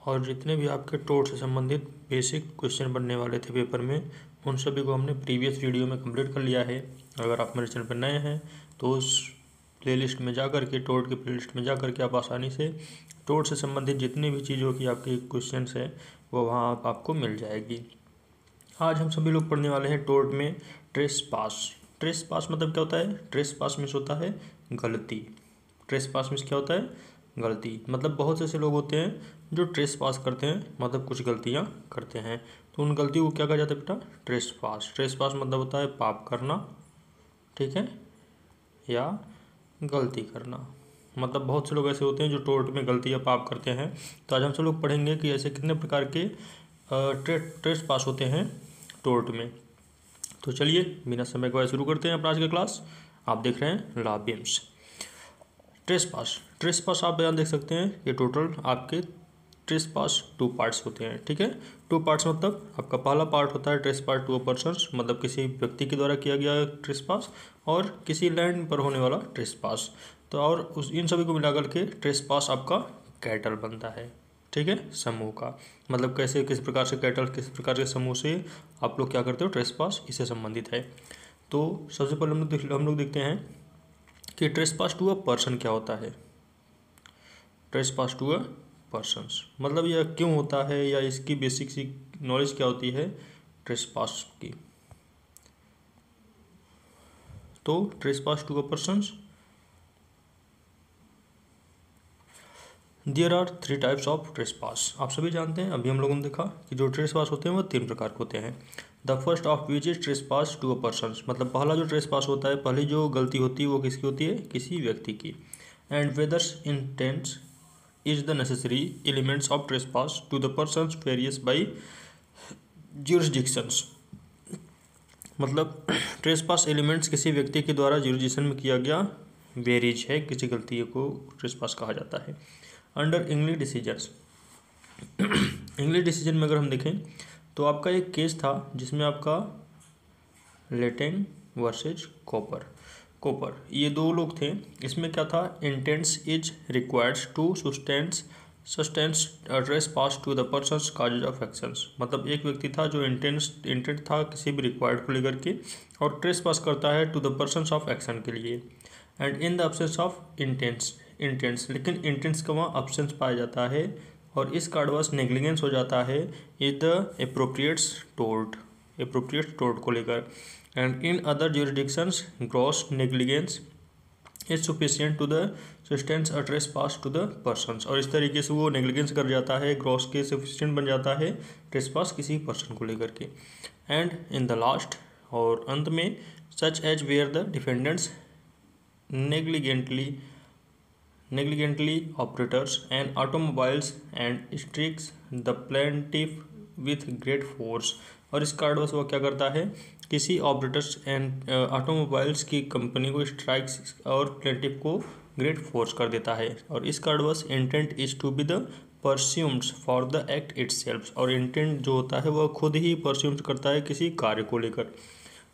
और जितने भी आपके टोर्ट से संबंधित बेसिक क्वेश्चन बनने वाले थे पेपर में, उन सभी को हमने प्रीवियस वीडियो में कंप्लीट कर लिया है। अगर आप मेरे चैनल पर नए हैं तो उस प्लेलिस्ट में जा कर के, टोर्ट की प्लेलिस्ट में जा कर के आप आसानी से टोर्ट से संबंधित जितनी भी चीज़ों की आपकी क्वेश्चंस है वो वहाँ आपको मिल जाएगी। आज हम सभी लोग पढ़ने वाले हैं टोर्ट में ट्रेस पास। ट्रेस पास मतलब क्या होता है? ट्रेस पास मीन्स होता है गलती। ट्रेस पास मीन्स क्या होता है? गलती। मतलब बहुत से ऐसे लोग होते हैं जो ट्रेस पास करते हैं, मतलब कुछ गलतियाँ करते हैं, तो उन गलतियों को क्या कहा जाता है बेटा? ट्रेस पास। ट्रेस पास मतलब होता है पाप करना, ठीक है, या गलती करना। मतलब बहुत से लोग ऐसे होते हैं जो टोर्ट में गलती या पाप करते हैं। तो आज हम सब लोग पढ़ेंगे कि ऐसे कितने प्रकार के ट्रेस पास होते हैं टोर्ट में। तो चलिए बिना समय गवाए शुरू करते हैं अपना आज का क्लास। आप देख रहे हैं लॉ बीम्स। ट्रेस पास। ट्रेस पास आप यहाँ देख सकते हैं ये टोटल आपके ट्रेस पास 2 पार्ट्स होते हैं, ठीक है। 2 पार्ट्स मतलब आपका पहला पार्ट होता है trespass to a persons, मतलब किसी व्यक्ति के द्वारा किया गया ट्रेस पास, और किसी लैंड पर होने वाला ट्रेस पास। तो और उस इन सभी को मिलाकर के ट्रेस पास आपका कैटल बनता है, ठीक है, समूह का। मतलब कैसे, किस प्रकार से कैटल, किस प्रकार के समूह से आप लोग क्या करते हो, ट्रेस पास, इससे संबंधित है। तो सबसे पहले हम लोग देखते हैं कि trespass to a person क्या होता है। Trespass to a persons मतलब यह क्यों होता है, या इसकी बेसिक सी नॉलेज क्या होती है ट्रेस पास की। तो trespass to a persons, there are 3 types of trespass. आप सभी जानते हैं, अभी हम लोगों ने देखा कि जो ट्रेस पास होते हैं वो 3 प्रकार के होते हैं। The first of which is trespass to a persons, मतलब पहला जो ट्रेस पास होता है, पहली जो गलती होती है वो किसकी होती है? किसी व्यक्ति की। And वेदर्स intends is the necessary elements of trespass to the persons varies by jurisdictions। मतलब ट्रेसपास एलिमेंट्स किसी व्यक्ति के द्वारा जुरिडिक्शन में किया गया वेरीज है, किसी गलती को ट्रेसपास कहा जाता है। Under English decisions, English decision में अगर हम देखें तो आपका एक केस था जिसमें आपका लेटेंग वर्सेज कॉपर ये 2 लोग थे। इसमें क्या था? Intents is required to sustains trespass to the persons causes of actions. मतलब एक व्यक्ति था जो इंटेंट था किसी भी रिक्वायर्ड को लेकर के, और ट्रेस पास करता है to the persons of action के लिए। And in the absence of intents, लेकिन इंटेंट्स का वहाँ अब्सेंस पाया जाता है और इस कार्डवास नेग्लिजेंस हो जाता है इज द एप्रोप्रिएट टोर्ट को लेकर। And in other jurisdictions gross negligence is sufficient to the sustains a trespass to the persons. और इस तरीके से वो नेग्लिजेंस कर जाता है, ग्रॉस के सफिशिएंट बन जाता है ट्रेस पास किसी पर्सन को लेकर के। एंड इन द लास्ट, और अंत में, such as where the defendants negligently operators and automobiles and strikes the plaintiff with great force। और इस कार्डवास वो क्या करता है? किसी ऑपरेटर्स एंड ऑटोमोबाइल्स की कंपनी को स्ट्राइक्स और प्लेंटिफ को ग्रेट फोर्स कर देता है। और इस कार्डवास intent is to be the presumed for the act itself, और इंटेंट जो होता है वह खुद ही परस्यूम्ड करता है किसी कार्य को लेकर।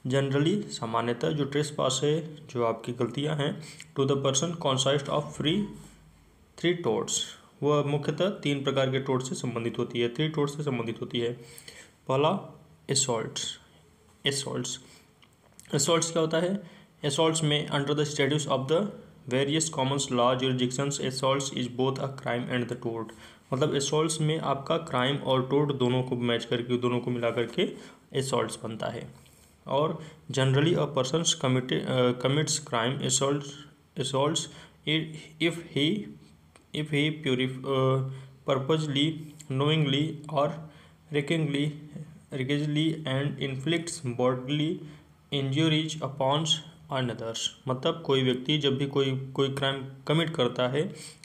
जनरली, सामान्यतः जो ट्रेस पास है, जो आपकी गलतियां हैं, to the person consist of three torts, वह मुख्यतः 3 प्रकार के टोर्ट से संबंधित होती है, 3 टोर्ट से संबंधित होती है। पहला एसॉल्ट्स क्या होता है? एसॉल्ट्स में under the statutes of the various commons law jurisdictions assaults is both a crime and the tort. मतलब एसॉल्ट्स में आपका क्राइम और टोर्ट दोनों को मैच करके, दोनों को मिला करके एसॉल्ट्स बनता है। और generally a person commits crime assaults if he purposely, knowingly और recklessly and inflicts bodily injuries upons anothers. मतलब कोई व्यक्ति जब भी कोई क्राइम कमिट करता है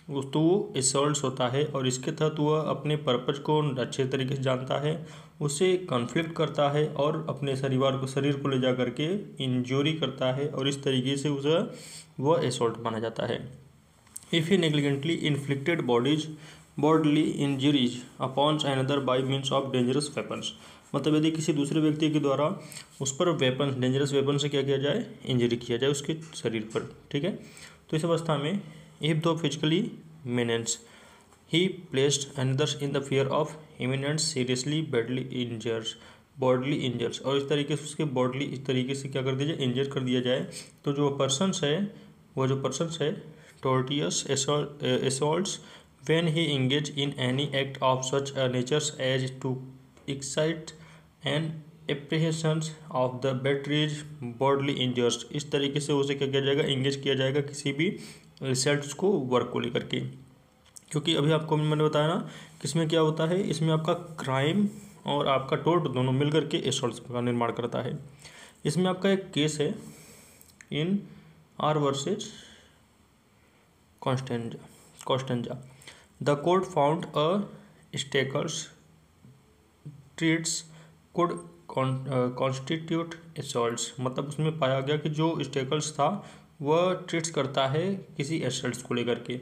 तो वो एसॉल्ट्स होता है, और इसके तहत वह अपने पर्पज को अच्छे तरीके से जानता है, उसे कॉन्फ्लिक्ट करता है और अपने शरीर को ले जा करके इंजरी करता है, और इस तरीके से उसे वह एसॉल्ट माना जाता है। If he negligently inflicted bodily injuries upon another by means of dangerous weapons. मतलब यदि किसी दूसरे व्यक्ति के द्वारा उस पर वेपन, डेंजरस वेपन से क्या किया जाए, इंजरी किया जाए उसके शरीर पर, ठीक है। तो इस अवस्था में इफ दो physically menaces he placed anothers in the fear of imminent seriously bodily injures, और इस तरीके से उसके बॉडली इस तरीके से क्या कर दिया जाए, इंजर कर दिया जाए, तो जो पर्सनस है, वो जो पर्सनस है tortious assaults when he engage in any act of such a nature as to excite an apprehensions of the battery's bodily injuries। इस तरीके से उसे क्या किया जाएगा, इंगेज किया जाएगा किसी भी रिजल्ट्स को, वर्क को लेकर के। क्योंकि अभी आपको मैंने बताया ना किसमें क्या होता है, इसमें आपका क्राइम और आपका टोर्ट दोनों मिल करके एसॉल्ट का निर्माण करता है। इसमें आपका एक केस है in R versus Costanza. The court found a stalkers threats could constitute assaults, मतलब उसमें पाया गया कि जो स्टेकल्स था वह ट्रीट्स करता है किसी एसल्ट्स को लेकर के।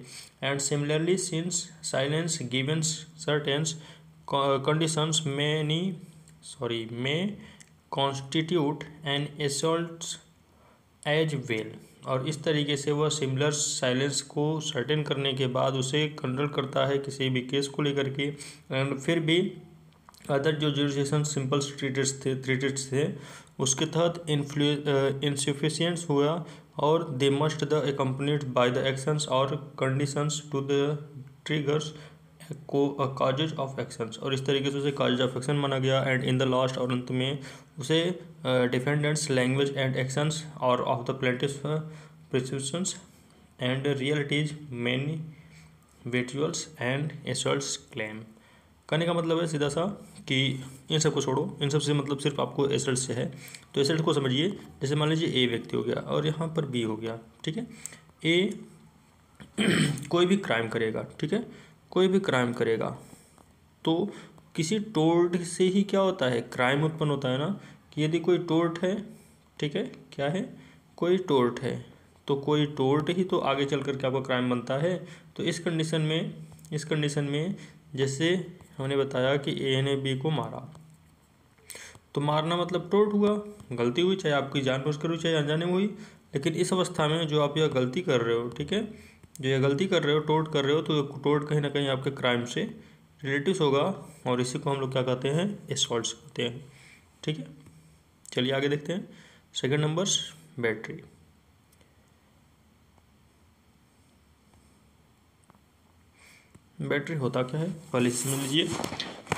And similarly since silence given certains conditions may constitute an assaults as well, और इस तरीके से वह सिमिलर साइलेंस को सर्टेन करने के बाद उसे कंट्रोल करता है किसी भी केस को लेकर के। एंड फिर भी अदर जो जुडिशन सिंपल ट्रीटेड्स थे उसके तहत इनसफिशियंट हुआ, और they must the accompanied by the actions और conditions to the triggers causes of actions, और इस तरीके से उसे काजेज ऑफ एक्शन माना गया। एंड इन द लास्ट, और अंत में उसे डिफेंडेंट्स लैंग्वेज एंड एक्शंस और of the plaintiff prescriptions and realities many visuals and assaults claim. कहने का मतलब है सीधा सा कि इन सबको छोड़ो, इन सब से मतलब सिर्फ आपको एसल्ट से है। तो एसल्ट को समझिए, जैसे मान लीजिए ए व्यक्ति हो गया और यहाँ पर बी हो गया, ठीक है। ए कोई भी क्राइम करेगा, ठीक है, कोई भी क्राइम करेगा तो किसी टोर्ट से ही क्या होता है, क्राइम उत्पन्न होता है ना। कि यदि कोई टोर्ट है, ठीक है, क्या है, कोई टोर्ट है, तो कोई टोर्ट ही तो आगे चल कर के आपका क्राइम बनता है। तो इस कंडीशन में जैसे हमने बताया कि ए ने बी को मारा, तो मारना मतलब टोर्ट हुआ, गलती हुई, चाहे आपकी जानबूझकर हुई चाहे अनजाने में हुई। लेकिन इस अवस्था में जो आप यह गलती कर रहे हो, ठीक है, जो यह गलती कर रहे हो, टोर्ट कर रहे हो, तो टोर्ट कहीं ना कहीं आपके क्राइम से रिलेटिव्स होगा, और इसी को हम लोग क्या कहते हैं, एसॉल्ट्स कहते हैं, ठीक है। चलिए आगे देखते हैं। Second number, battery. बैटरी होता क्या है, पहले समझ लीजिए।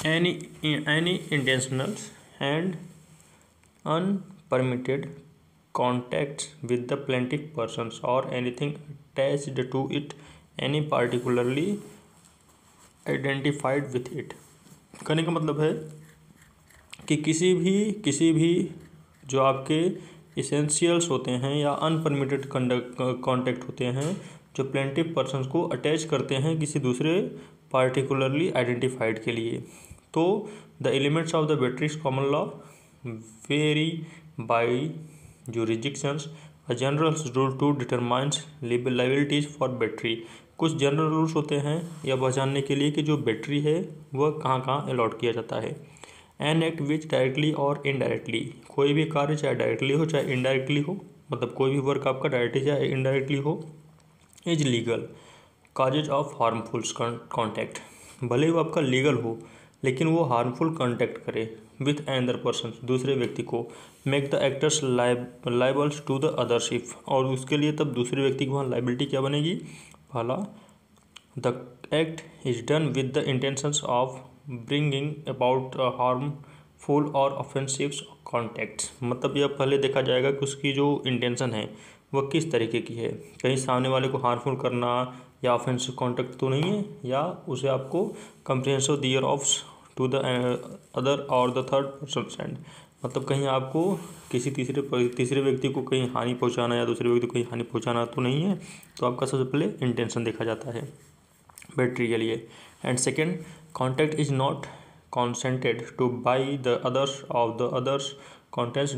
Any intentional and unpermitted contacts with the plaintiff persons और anything attached to it any particularly identified with it. कहने का मतलब है कि किसी भी जो आपके इसेंशियल्स होते हैं या अनपरमिटेड कॉन्टैक्ट होते हैं जो प्लेंटिव पर्सन्स को अटैच करते हैं किसी दूसरे पार्टिकुलरली आइडेंटिफाइड के लिए, तो the elements of the batteries common law vary by jurisdictions. A general rule to determines liabilities for battery. कुछ जनरल रूल्स होते हैं यह पहचानने के लिए कि जो बैटरी है वह कहाँ कहाँ अलॉट किया जाता है। एन एक्ट विच डायरेक्टली और इनडायरेक्टली, कोई भी कार्य चाहे डायरेक्टली हो चाहे इनडायरेक्टली हो, मतलब कोई भी वर्क आपका डायरेक्टली चाहे इनडायरेक्टली हो, is legal causes of harmful contact. भले ही वो आपका लीगल हो लेकिन वो हार्मफुल कॉन्टैक्ट करे विथ अनदर पर्सन, दूसरे व्यक्ति को, make the actors liables to the others if, और उसके लिए तब दूसरे व्यक्ति की वहाँ लाइबिलिटी क्या बनेगी, पहला the act is done with the intentions of bringing about harmful और ऑफेंसिव कॉन्टैक्ट्स। मतलब यह पहले देखा जाएगा कि उसकी जो इंटेंशन है वह किस तरीके की है, कहीं सामने वाले को हार्मफुल करना या ऑफेंसिव कॉन्टैक्ट तो नहीं है, या उसे आपको comprehensive thereof to the other or the third person and, मतलब कहीं आपको किसी तीसरे व्यक्ति को कहीं हानि पहुंचाना या दूसरे व्यक्ति को कहीं हानि पहुंचाना तो नहीं है। तो आपका सबसे पहले इंटेंशन देखा जाता है बैटरी के लिए। And second, contact is not consented to by the others of the others contents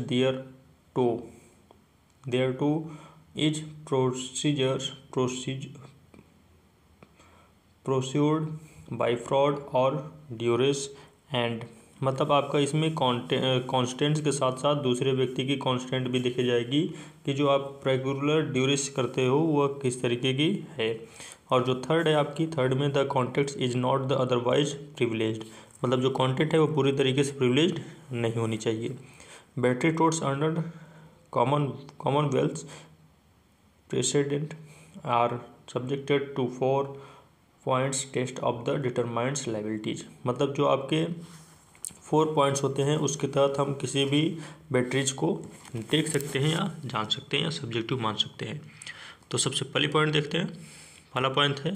thereto is pursued by fraud or duress and मतलब आपका इसमें कॉन्स्टेंट्स के साथ साथ दूसरे व्यक्ति की कॉन्स्टेंट भी देखी जाएगी कि जो आप रेगुलर ड्यूरेस करते हो वह किस तरीके की है। और जो थर्ड है आपकी, थर्ड में the contact is not the otherwise privileged, मतलब जो कॉन्टेंट है वो पूरी तरीके से प्रिविलेज्ड नहीं होनी चाहिए। Battery torts under commonwealth president are subjected to 4 points test of the determines liabilities, मतलब जो आपके 4 पॉइंट्स होते हैं उसके तहत हम किसी भी बैटरीज को देख सकते हैं या जान सकते हैं या सब्जेक्टिव मान सकते हैं। तो सबसे पहली पॉइंट देखते हैं। पहला पॉइंट है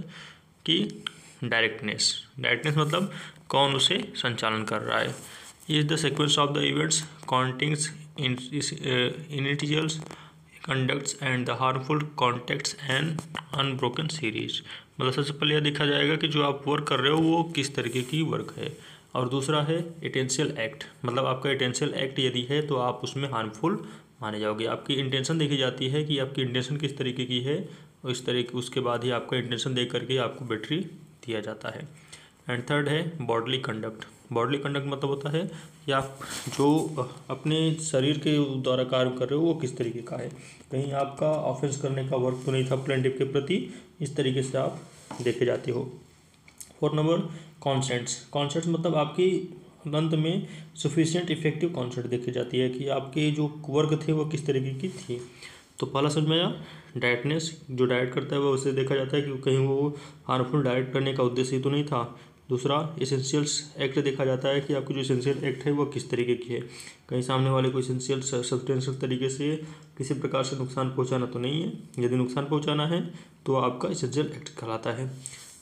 कि डायरेक्टनेस मतलब कौन उसे संचालन कर रहा है। Is the sequence of the events continues initials conducts and the harmful contacts and unbroken series, मतलब सबसे पहले यह देखा जाएगा कि जो आप वर्क कर रहे हो वो किस तरीके की वर्क है। और दूसरा है इंटेंशियल एक्ट, मतलब आपका इंटेंशियल एक्ट यदि है तो आप उसमें हार्मफुल माने जाओगे। आपकी इंटेंशन देखी जाती है कि आपकी इंटेंशन किस तरीके की है, और इस तरीके उसके बाद ही आपका इंटेंशन देख करके आपको बैटरी दिया जाता है। एंड थर्ड है बॉडली कंडक्ट मतलब होता है कि आप जो अपने शरीर के द्वारा कार्य कर रहे हो वो किस तरीके का है। कहीं आपका ऑफेंस करने का वर्क तो नहीं था प्लेंटिफ के प्रति, इस तरीके से आप देखे जाते हो। 4 नंबर कॉन्सेंट्स मतलब आपकी अंत में सफिशिएंट इफेक्टिव कॉन्सेंट देखी जाती है कि आपके जो वर्क थे वो किस तरीके की थी। तो पहला समझ में आया डाइटनेस, जो डाइट करता है वो उसे देखा जाता है कि कहीं वो हार्मफुल डाइट करने का उद्देश्य तो नहीं था। दूसरा एसेंशियल्स एक्ट देखा जाता है कि आपकी जो एसेंशियल एक्ट है वो किस तरीके की है, कहीं सामने वाले को एसेंशियल सब्सटेंशियल तरीके से किसी प्रकार से नुकसान पहुंचाना तो नहीं है। यदि नुकसान पहुंचाना है तो आपका एसेंशियल एक्ट कहलाता है।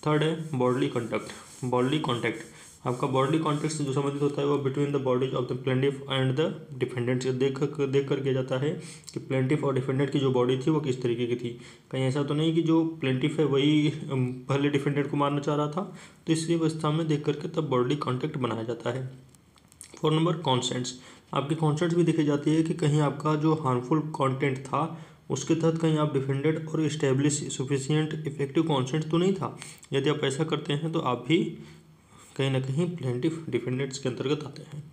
थर्ड है बॉडली कॉन्टैक्ट आपका बॉडली कॉन्टैक्ट से जो संबंधित होता है वो between the bodies of the plaintiff and the defendant से देख कर किया जाता है कि प्लेंटिफ और डिफेंडेंट की जो बॉडी थी वो किस तरीके की थी। कहीं ऐसा तो नहीं कि जो प्लेंटिफ है वही पहले डिफेंडेंट को मारना चाह रहा था, तो इसी अवस्था में देख करके तब बॉडली कॉन्टैक्ट बनाया जाता है। 4 नंबर कॉन्सेंट्स, आपकी कॉन्सेंट्स भी देखी जाती है कि कहीं आपका जो हार्मफुल कॉन्टेंट था उसके तहत कहीं आप डिफेंडेड और इस्टेब्लिश सफिशिएंट इफेक्टिव कॉन्सेंट तो नहीं था। यदि आप ऐसा करते हैं तो आप भी कहीं ना कहीं प्लेंटिफ डिफेंडेंट्स के अंतर्गत आते हैं।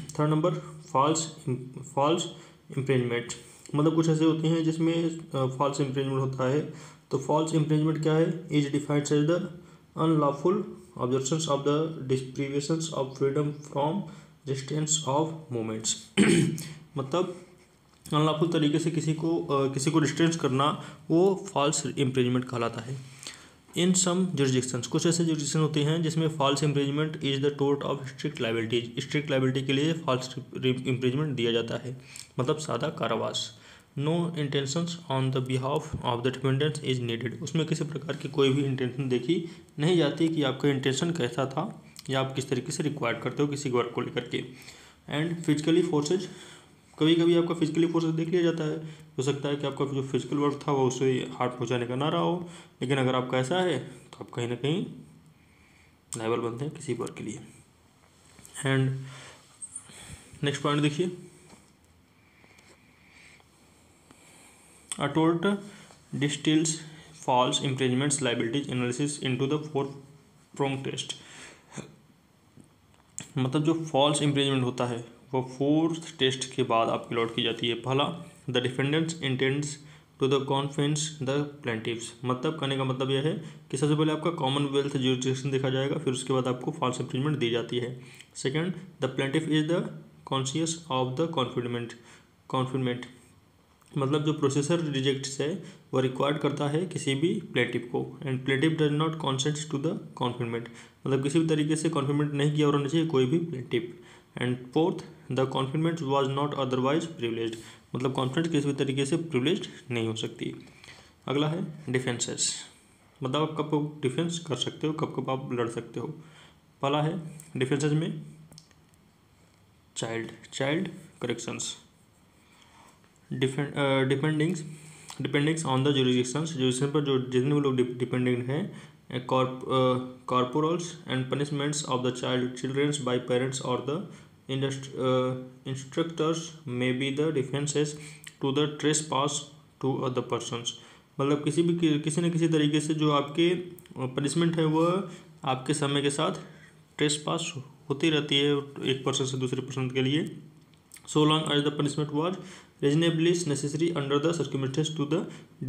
3rd नंबर फॉल्स इम्प्रिंजमेंट, मतलब कुछ ऐसे होते हैं जिसमें फॉल्स इम्प्रिंजमेंट होता है। तो फॉल्स इम्प्रिंजमेंट क्या है, is defined as the unlawful observations of the deprivations of freedom from restraints of movements मतलब अनलॉफुल तरीके से किसी को रिस्ट्रेंस करना वो फॉल्स इम्प्रिंजमेंट कहलाता है। इन सम जुरिडिक्शंस, कुछ ऐसे जुरिडिक्शन होते हैं जिसमें false imprisonment is the tort of strict liability के लिए फॉल्स इम्प्रिजमेंट दिया जाता है, मतलब सादा कारावास। No intentions on the behalf of the dependents is needed, उसमें किसी प्रकार की कोई भी इंटेंशन देखी नहीं जाती कि आपका इंटेंशन कैसा था या आप किस तरीके से रिक्वायर्ड करते हो किसी वर्क को लेकर के। एंड फिजिकली फोर्सेज, कभी कभी आपका फिजिकली फोर्सेज देख लिया जाता है, हो सकता है कि आपका जो फिजिकल वर्क था वो उसे हार्ट पहुंचाने का ना रहा हो, लेकिन अगर आपका ऐसा है तो आप कहीं ना कहीं लायबल बनते हैं किसी वर्क के लिए। एंड नेक्स्ट पॉइंट देखिए, a tort distils false imprisonments liabilities analysis into the 4 prong test, मतलब जो फॉल्स इम्प्रिजमेंट होता है वो 4 टेस्ट के बाद आपकी लॉट की जाती है। पहला, the defendants intends to the confidence the plaintiffs, मतलब कहने का मतलब यह है कि सबसे पहले आपका कॉमनवेल्थ जुरिडिक्शन देखा जाएगा, फिर उसके बाद आपको फॉल्स इम्प्रिजमेंट दी जाती है। Second, the plaintiff is the conscious of the confinement, मतलब जो प्रोसेसर रिजेक्ट्स है वो रिक्वायर्ड करता है किसी भी प्लेंटिव को, and plaintiff does not consent to the confinement, मतलब किसी भी तरीके से कॉन्फिडमेंट नहीं किया होना चाहिए कोई भी plaintiff. And fourth, the confinement was not otherwise privileged, मतलब कॉन्फिडेंस किसी भी तरीके से प्रिविलेज्ड नहीं हो सकती। अगला है डिफेंसेस, मतलब आप कब डिफेंस कर सकते हो, कब कब आप लड़ सकते हो। पहला है डिफेंसेस में child corrections, dependings on the jurisdiction पर जो जितने भी लोग डिपेंडेंट हैं, corporals and punishments of the childrens by parents और the instructors may be the defences to the trespass to other persons, मतलब किसी न किसी तरीके से जो आपके पनिशमेंट है वह आपके समय के साथ ट्रेसपास होती रहती है एक पर्सन से दूसरे पर्सन के लिए, so long as the punishment was reasonably necessary under the circumstances to the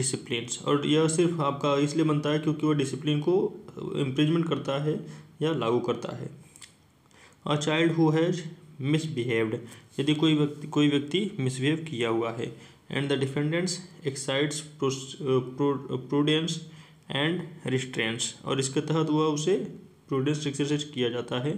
disciplines। और यह सिर्फ आपका इसलिए बनता है क्योंकि वह डिसिप्लिन को इम्प्लीमेंट करता है या लागू करता है। A child who has misbehaved, यदि कोई व्यक्ति मिसबिहेव किया हुआ है, and the defendants exercises prudence and restraints, और इसके तहत वह उसे प्रूडेंस एक्सरसाइज किया जाता है।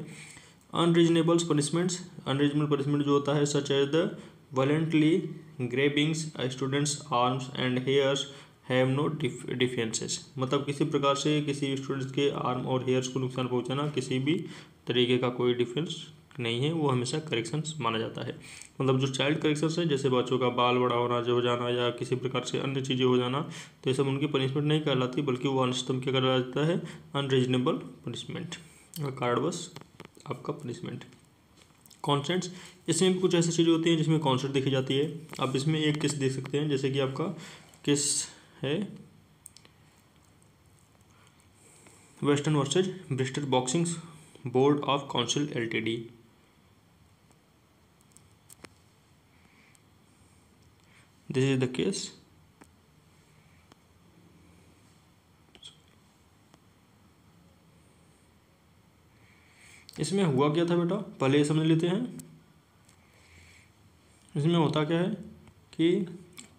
अनरीजनेबल पनिशमेंट्स, अनरीजनेबल पनिशमेंट जो होता है such as the violently grabbings students arms and hairs have no defences, मतलब किसी प्रकार से किसी स्टूडेंट्स के आर्म और हेयर्स को नुकसान पहुंचाना किसी भी तरीके का कोई डिफेंस नहीं है, वो हमेशा करेक्शंस माना जाता है। मतलब जो चाइल्ड करेक्शंस है, जैसे बच्चों का बाल बड़ा होना, जो हो जाना या किसी प्रकार से अन्य चीज़ें हो जाना, तो ये सब उनकी पनिशमेंट नहीं कहलाती, बल्कि वो अनस्तम क्या कहा जाता है, अनरीजनेबल पनिशमेंट, कार्डवर्स आपका पनिशमेंट। कॉन्सेंट्स, इसमें भी कुछ ऐसी चीज़ें होती हैं जिसमें कॉन्सेंट देखी जाती है। आप इसमें एक केस देख सकते हैं, जैसे कि आपका केस है western versus Bristol boxing board of council LTD. This is the case. इसमें हुआ क्या था बेटा, पहले ये समझ लेते हैं। इसमें होता क्या है कि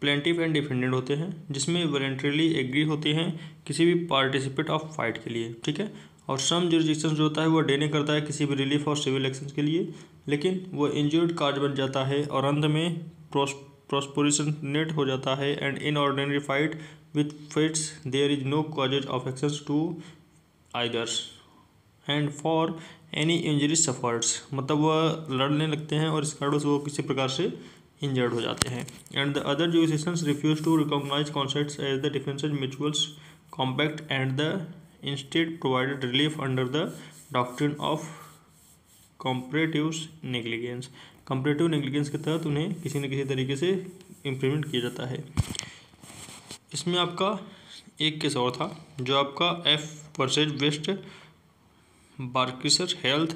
प्लेंटिफ एंड डिफेंडेंट होते हैं, जिसमें वॉलंटरीली एग्री होते हैं किसी भी पार्टिसिपेट ऑफ फाइट के लिए, ठीक है। और सम जुरिडिक्शन जो होता है वो डिने करता है किसी भी रिलीफ और सिविल एक्शन के लिए, लेकिन वो इंजर्ड कार्ड बन जाता है और अंत में प्रोस्पोरिशनेट हो जाता है। And in ordinary fight with fists there is no causes of actions to eithers and for any injury suffers, मतलब वह लड़ने लगते हैं और इस कारण से वो किसी प्रकार से इंजर्ड हो जाते हैं। And the other jurisdictions refuse to recognise concepts as the defences mutuals compact and the instead provided relief under the doctrine of comparative negligence. Comparative negligence के तहत उन्हें किसी न किसी तरीके से इम्प्लीमेंट किया जाता है। इसमें आपका एक केस और था जो आपका F versus West Berkshire Health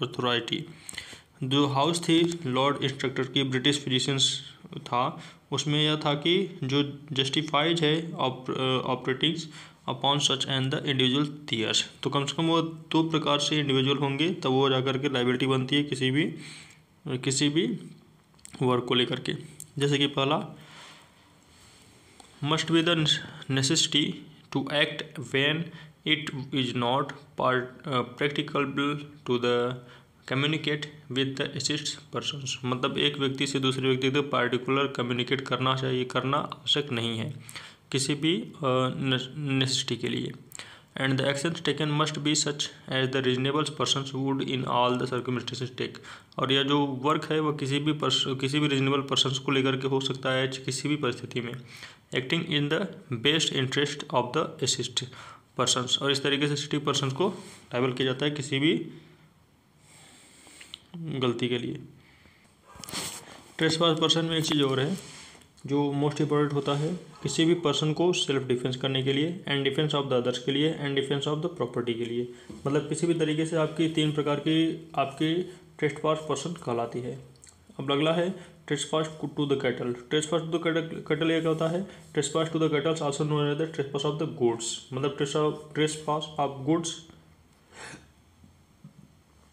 Authority, जो हाउस थी लॉर्ड इंस्ट्रक्टर की ब्रिटिश फिजिशियंस था, उसमें यह था कि जो जस्टिफाइज है operatings upon such and the individual theirs, तो कम से कम वो दो प्रकार से इंडिविजुअल होंगे तब वो जाकर के लाइबिलिटी बनती है किसी भी वर्क को लेकर के। जैसे कि पहला, must be the necessity to act when it is not practicable to the communicate with the assist persons, मतलब एक व्यक्ति से दूसरे व्यक्ति तक पार्टिकुलर कम्युनिकेट करना चाहिए, करना आवश्यक नहीं है किसी भी नेसेसिटी के लिए। And the actions taken must be such as the reasonable persons would in all the circumstances take, और यह जो वर्क है वह किसी भी रीजनेबल पर्सनस को लेकर के हो सकता है किसी भी परिस्थिति में, acting in the best interest of the assist persons, और इस तरीके से सिटी पर्सनस को लायबल किया जाता है किसी भी गलती के लिए। ट्रेसपास पर्सन में एक चीज़ और है जो मोस्ट इम्पोर्टेंट होता है, किसी भी पर्सन को सेल्फ डिफेंस करने के लिए, and defence of the others के लिए, and defence of the property के लिए, मतलब किसी भी तरीके से आपकी तीन प्रकार की आपकी ट्रेसपास पर्सन कहलाती है। अब अगला है trespass to the cattle. Trespass to the cattle ये क्या होता है, trespass to the cattles also known as the trespass of the goods, मतलब ट्रेसपास ऑफ गुड्स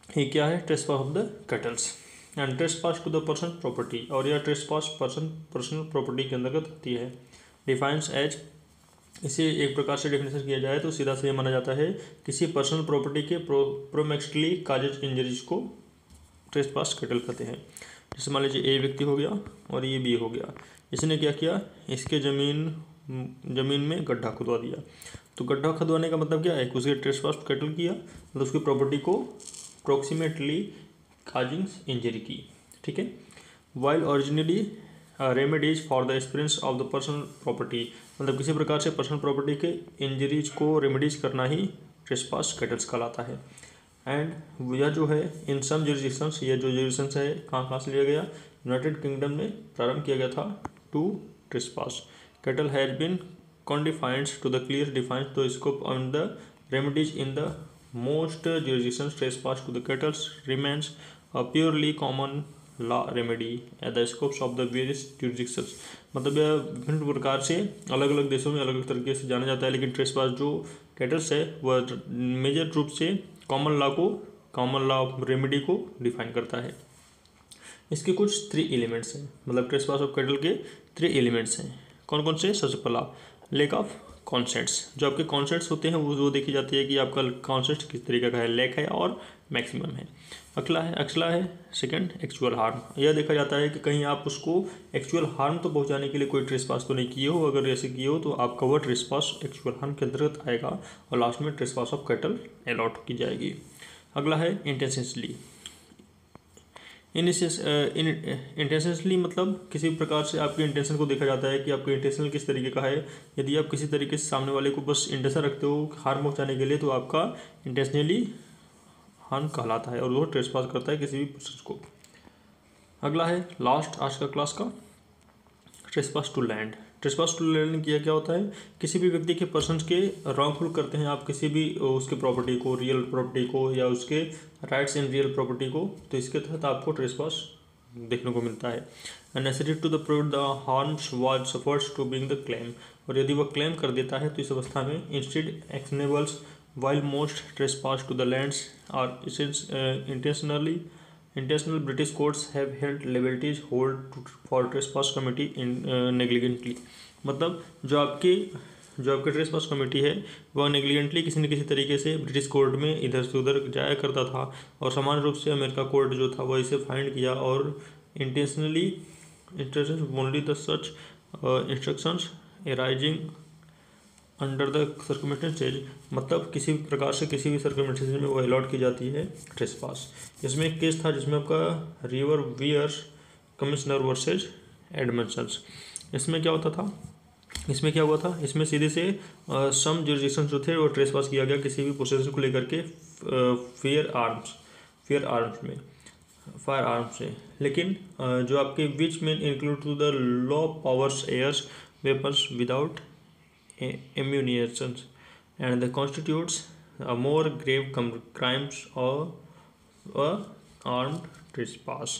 ये क्या है, trespass of the cattles. And trespass to the person property, और यह ट्रेसपास पर्सनल प्रॉपर्टी के अंतर्गत होती है। डिफाइंस एज, इसे एक प्रकार से डेफिनेशन किया जाए तो सीधा से ये माना जाता है किसी पर्सनल प्रॉपर्टी के प्रोमेक्सली काजेज इंजरीज को ट्रेसपास कैटल कहते हैं। जैसे मान लीजिए ए व्यक्ति हो गया और ये बी हो गया, इसने क्या किया, इसके ज़मीन में गड्ढा खुदवा दिया, तो गड्ढा खुदवाने का मतलब क्या है, उसके ट्रेसपास कैटल किया, मतलब उसकी प्रॉपर्टी को अप्रोक्सीमेटली काजिंग इंजरी की, ठीक है। While originally remedies for the experience of the personal property, मतलब किसी प्रकार से पर्सनल प्रॉपर्टी के इंजरीज को रेमेडीज करना ही ट्रेसपास कैटल्स कहलाता है। एंड यह जो है इन सम जुरिडिक्शंस, ये जो जुरिडिक्शंस है कहाँ से लिया गया, यूनाइटेड किंगडम में प्रारंभ किया गया था to trespass cattle has been confined to the clear defined the scope on the remedies in the most jurisdictions trespass to the cattle remains a purely common law remedy at the scopes of the various jurisdictions। मतलब यह विभिन्न प्रकार से अलग अलग देशों में अलग अलग तरीके से जाना जाता है, लेकिन ट्रेसपास जो कैटल्स है वह मेजर रूप से कॉमन लॉ रेमेडी को डिफाइन करता है। इसके कुछ 3 एलिमेंट्स हैं, मतलब ट्रेसपास ऑफ कैटल के 3 एलिमेंट्स हैं। कौन कौन से? सबसे पहला लैक ऑफ कॉन्सेंट्स। जो आपके कॉन्सेंट्स होते हैं वो देखी जाती है कि आपका कॉन्सेंट किस तरीके का है, लैक है और मैक्सिमम है। अगला है सेकंड एक्चुअल हार्म। यह देखा जाता है कि कहीं आप उसको एक्चुअल हार्म तो पहुंचाने के लिए कोई ट्रेसपास तो नहीं किए हो, अगर ऐसे किए हो तो आपका वह ट्रेसपास एक्चुअल हार्म के अंतर्गत आएगा और लास्ट में ट्रेसपास ऑफ कैटल अलॉट की जाएगी। अगला है इंटेंशनली। इंटेंशनली मतलब किसी प्रकार से आपके इंटेंशन को देखा जाता है कि आपका इंटेंशन किस तरीके का है। यदि आप किसी तरीके से सामने वाले को बस इंटेंशन रखते हो हार्म पहुंचाने के लिए तो आपका इंटेंशनली हार्म कहलाता है और वो ट्रेसपास करता है किसी भी पर्सन को। अगला है लास्ट आज का क्लास का trespass to land. Trespass to land किया क्या होता है? किसी भी व्यक्ति के पर्सन के रॉन्गफुल करते हैं आप किसी भी उसके प्रॉपर्टी को, रियल प्रॉपर्टी को या उसके राइट्स इन रियल प्रॉपर्टी को, तो इसके तहत आपको ट्रेसपास देखने को मिलता है। Necessary to the prove the harms was suffers to being the claim. और यदि वह क्लेम कर देता है तो इस अवस्था में instead actionables while most trespass to the lands are intentional British courts have held liabilities hold for trespass committee in negligently। मतलब जो आपके ट्रेसपास कमेटी है वह नेग्लिजेंटली किसी न किसी तरीके से ब्रिटिश कोर्ट में इधर से उधर जाया करता था और समान रूप से अमेरिका कोर्ट जो था वह इसे फाइंड किया और intentionally only the such instructions arising under the circumstances. मतलब किसी भी प्रकार से किसी भी सर्कमस्टेंसेज में वो अलॉट की जाती है ट्रेसपास। इसमें एक केस था जिसमें आपका River Wear Commissioners versus Edmunds. इसमें क्या हुआ था? इसमें सीधे से सम जुरिडिक्शन जो थे वो ट्रेसपास किया गया किसी भी पोसेशन को लेकर के फायर आर्म्स से। लेकिन जो आपके विच में include to the law powers airs weapons without ammunition and that constitutes a more grave crimes or armed trespass।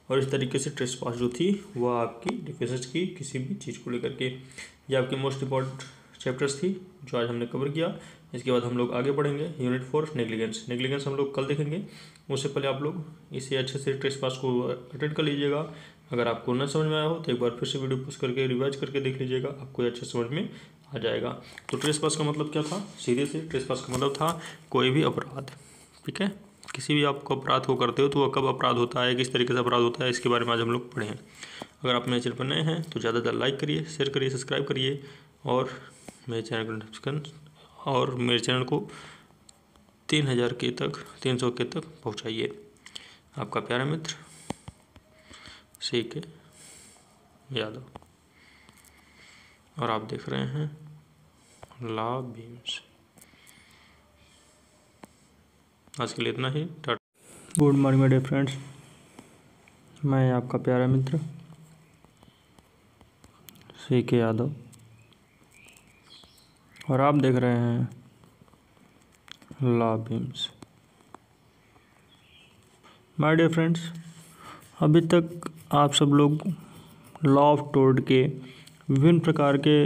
और इस तरीके से ट्रेसपास जो थी वह आपकी डिफेंस की किसी भी चीज़ को लेकर के, ये आपकी मोस्ट इम्पॉर्टेंट चैप्टर्स थी जो आज हमने कवर किया। इसके बाद हम लोग आगे बढ़ेंगे यूनिट 4 नेग्लिजेंस हम लोग कल देखेंगे। उससे पहले आप लोग इसे अच्छे से ट्रेसपास को अटेंड कर लीजिएगा। अगर आपको न समझ में आया हो तो एक बार फिर से वीडियो पॉज करके रिवाइज करके देख लीजिएगा, आपको अच्छे समझ में आ जाएगा। तो ट्रेसपास का मतलब क्या था? सीधे से ट्रेसपास का मतलब था कोई भी अपराध, ठीक है? किसी भी आपको अपराध को करते हो तो वह कब अपराध होता है, किस तरीके से अपराध होता है, इसके बारे में आज हम लोग पढ़ें। अगर आप मेरे चैनल पर नए हैं तो ज़्यादा लाइक करिए, शेयर करिए, सब्सक्राइब करिए और मेरे चैनल को 300 के तक पहुँचाइए। आपका प्यारा मित्र CK यादव और आप देख रहे हैं लॉ बीम्स। आज के लिए इतना ही। Good morning my dear friends, मैं आपका प्यारा मित्र CK यादव और आप देख रहे हैं law beams. My dear friends, अभी तक आप सब लोग लॉ ऑफ टोर्ट के विभिन्न प्रकार के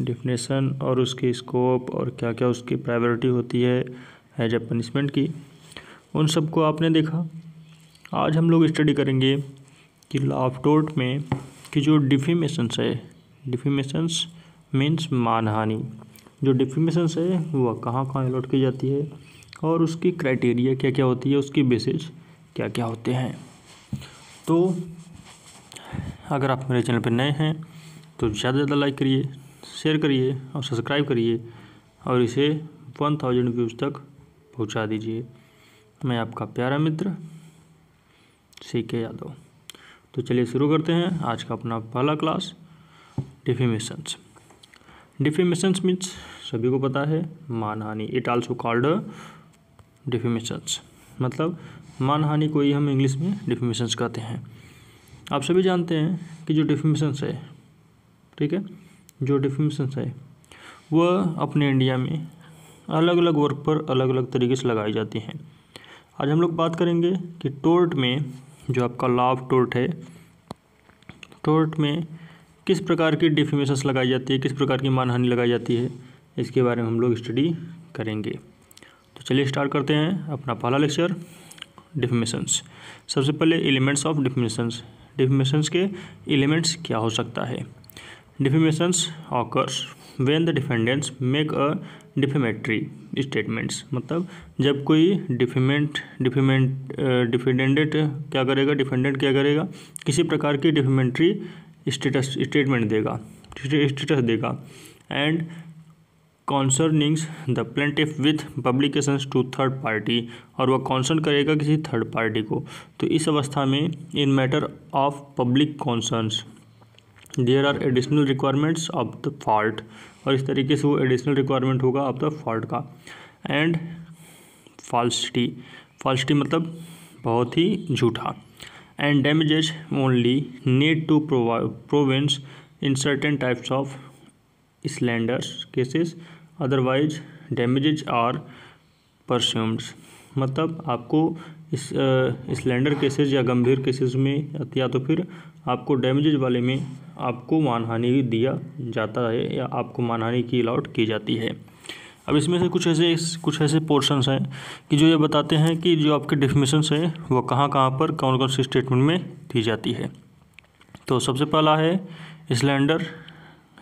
डिफिनेशन और उसके स्कोप और क्या क्या उसकी प्रायोरिटी होती है एज ए पनिशमेंट की, उन सब को आपने देखा। आज हम लोग स्टडी करेंगे कि लॉ ऑफ टोर्ट में कि जो डिफेमेशंस है, डिफेमेशंस मीन्स मानहानि, जो डिफेमेशंस है वह कहाँ कहाँ अलॉट की जाती है और उसकी क्राइटेरिया क्या क्या होती है, उसकी बेसिस क्या क्या होते हैं। तो अगर आप मेरे चैनल पर नए हैं तो ज़्यादा से ज़्यादा लाइक करिए, शेयर करिए और सब्सक्राइब करिए और इसे 1000 व्यूज़ तक पहुंचा दीजिए। मैं आपका प्यारा मित्र CK यादव। तो चलिए शुरू करते हैं आज का अपना पहला क्लास, डिफेमेशंस। डिफेमेशंस मीन्स सभी को पता है मानहानि, इट आल्सो कॉल्ड डिफेमेशंस, मतलब मानहानि को ही हम इंग्लिश में डिफेमेशंस कहते हैं। आप सभी जानते हैं कि जो डिफेमेशंस है, ठीक है, जो डिफेमेशंस है वह अपने इंडिया में अलग अलग वर्क पर अलग अलग तरीके से लगाई जाती हैं। आज हम लोग बात करेंगे कि टोर्ट में जो आपका लॉ ऑफ टोर्ट है, टोर्ट में किस प्रकार की डिफेमेशंस लगाई जाती है, किस प्रकार की मानहानि लगाई जाती है, इसके बारे में हम लोग स्टडी करेंगे। तो चलिए स्टार्ट करते हैं अपना पहला लेक्चर, डिफेमेशंस। सबसे पहले एलिमेंट्स ऑफ डिफेमेशंस। डिफेमेशंस के एलिमेंट्स क्या हो सकता है। Defamations occurs when the defendants make a defamatory statements, मतलब जब कोई डिफेंडेंट क्या करेगा, डिफेंडेंट क्या करेगा, किसी प्रकार की डिफेमेटरी स्टेटमेंट देगा, स्टेटस देगा, and concernings the plaintiff with publications to third party, और वह कॉन्सर्न करेगा किसी थर्ड पार्टी को। तो इस अवस्था में in matter of public concerns there are additional requirements of the fault, और इस तरीके से वो एडिशनल रिक्वायरमेंट होगा ऑफ द फॉल्ट का। एंड फॉल्सिटी, फॉल्सिटी मतलब बहुत ही झूठा। And damages only need to provens in certain types of slanders cases, otherwise damages are presumed, मतलब आपको इस स्लैंडर केसेस या गंभीर केसेस में या तो फिर आपको डैमेजेज वाले में आपको मानहानि दिया जाता है या आपको मानहानि की अलाउट की जाती है। अब इसमें से कुछ ऐसे पोर्शंस हैं कि जो ये बताते हैं कि जो आपके डिफेमेशंस हैं वो कहाँ कहाँ पर कौन कौन से स्टेटमेंट में दी जाती है। तो सबसे पहला है स्लैंडर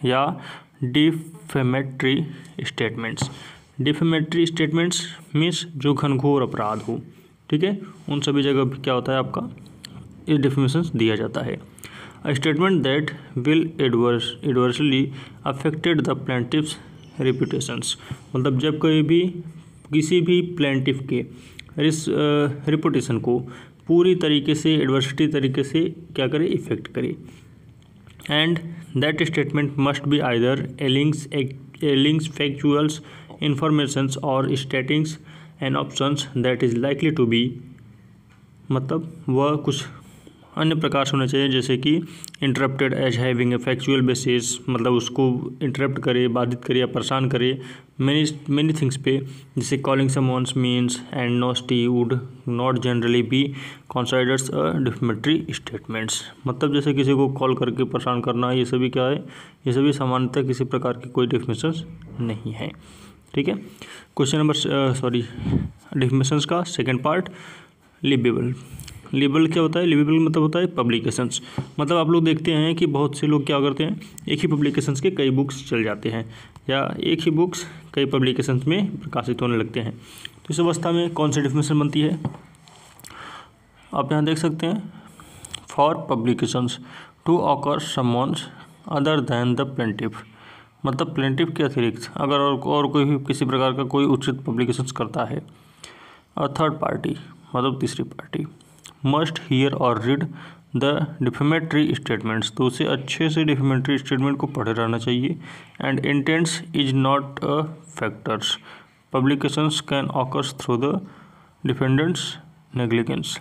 या defamatory statements. Defamatory statements means जो घनघोर अपराध हो, ठीक है, उन सभी जगह क्या होता है आपका ये डिफेमेशंस दिया जाता है। A statement that will adversely affected the plaintiffs reputations, मतलब जब कभी भी किसी भी प्लेंटिफ के रेपुटेशन को पूरी तरीके से एडवर्सिटी तरीके से क्या करे, इफेक्ट करे। And that statement must be either allings factuals informations और statings an options that is likely to be, मतलब वह कुछ अन्य प्रकार से होना चाहिए, जैसे कि interrupted as having a factual basis, मतलब उसको इंटरप्ट करे, बाधित करे या परेशान करे मेनी थिंग्स पे, जैसे calling someones means and nasty would not generally be considers a defamatory statements, मतलब जैसे किसी को कॉल करके परेशान करना, ये सभी क्या है, ये सभी सामान्यतः किसी प्रकार की कोई डिफेमेशंस नहीं है। ठीक है, क्वेश्चन नंबर डिफेमेशंस का सेकेंड पार्ट, लिबेबल। लिबेबल क्या होता है, लिबेबल मतलब होता है पब्लिकेशंस, मतलब आप लोग देखते हैं कि बहुत से लोग क्या करते हैं, एक ही पब्लिकेशंस के कई बुक्स चल जाते हैं या एक ही बुक्स कई पब्लिकेशंस में प्रकाशित होने लगते हैं। तो इस अवस्था में कौन सी डिफेमेशन बनती है, आप यहाँ देख सकते हैं, for publications to occur someone's other than the plaintiff, मतलब प्लेंटिफ के अतिरिक्त अगर और कोई भी किसी प्रकार का कोई उचित पब्लिकेशंस करता है। और थर्ड पार्टी मतलब तीसरी पार्टी मस्ट हियर और रीड द डिफेमेटरी स्टेटमेंट्स, तो उसे अच्छे से डिफेमेटरी स्टेटमेंट को पढ़े रहना चाहिए। And intends is not a factors, publications can occurs through the defendants negligence,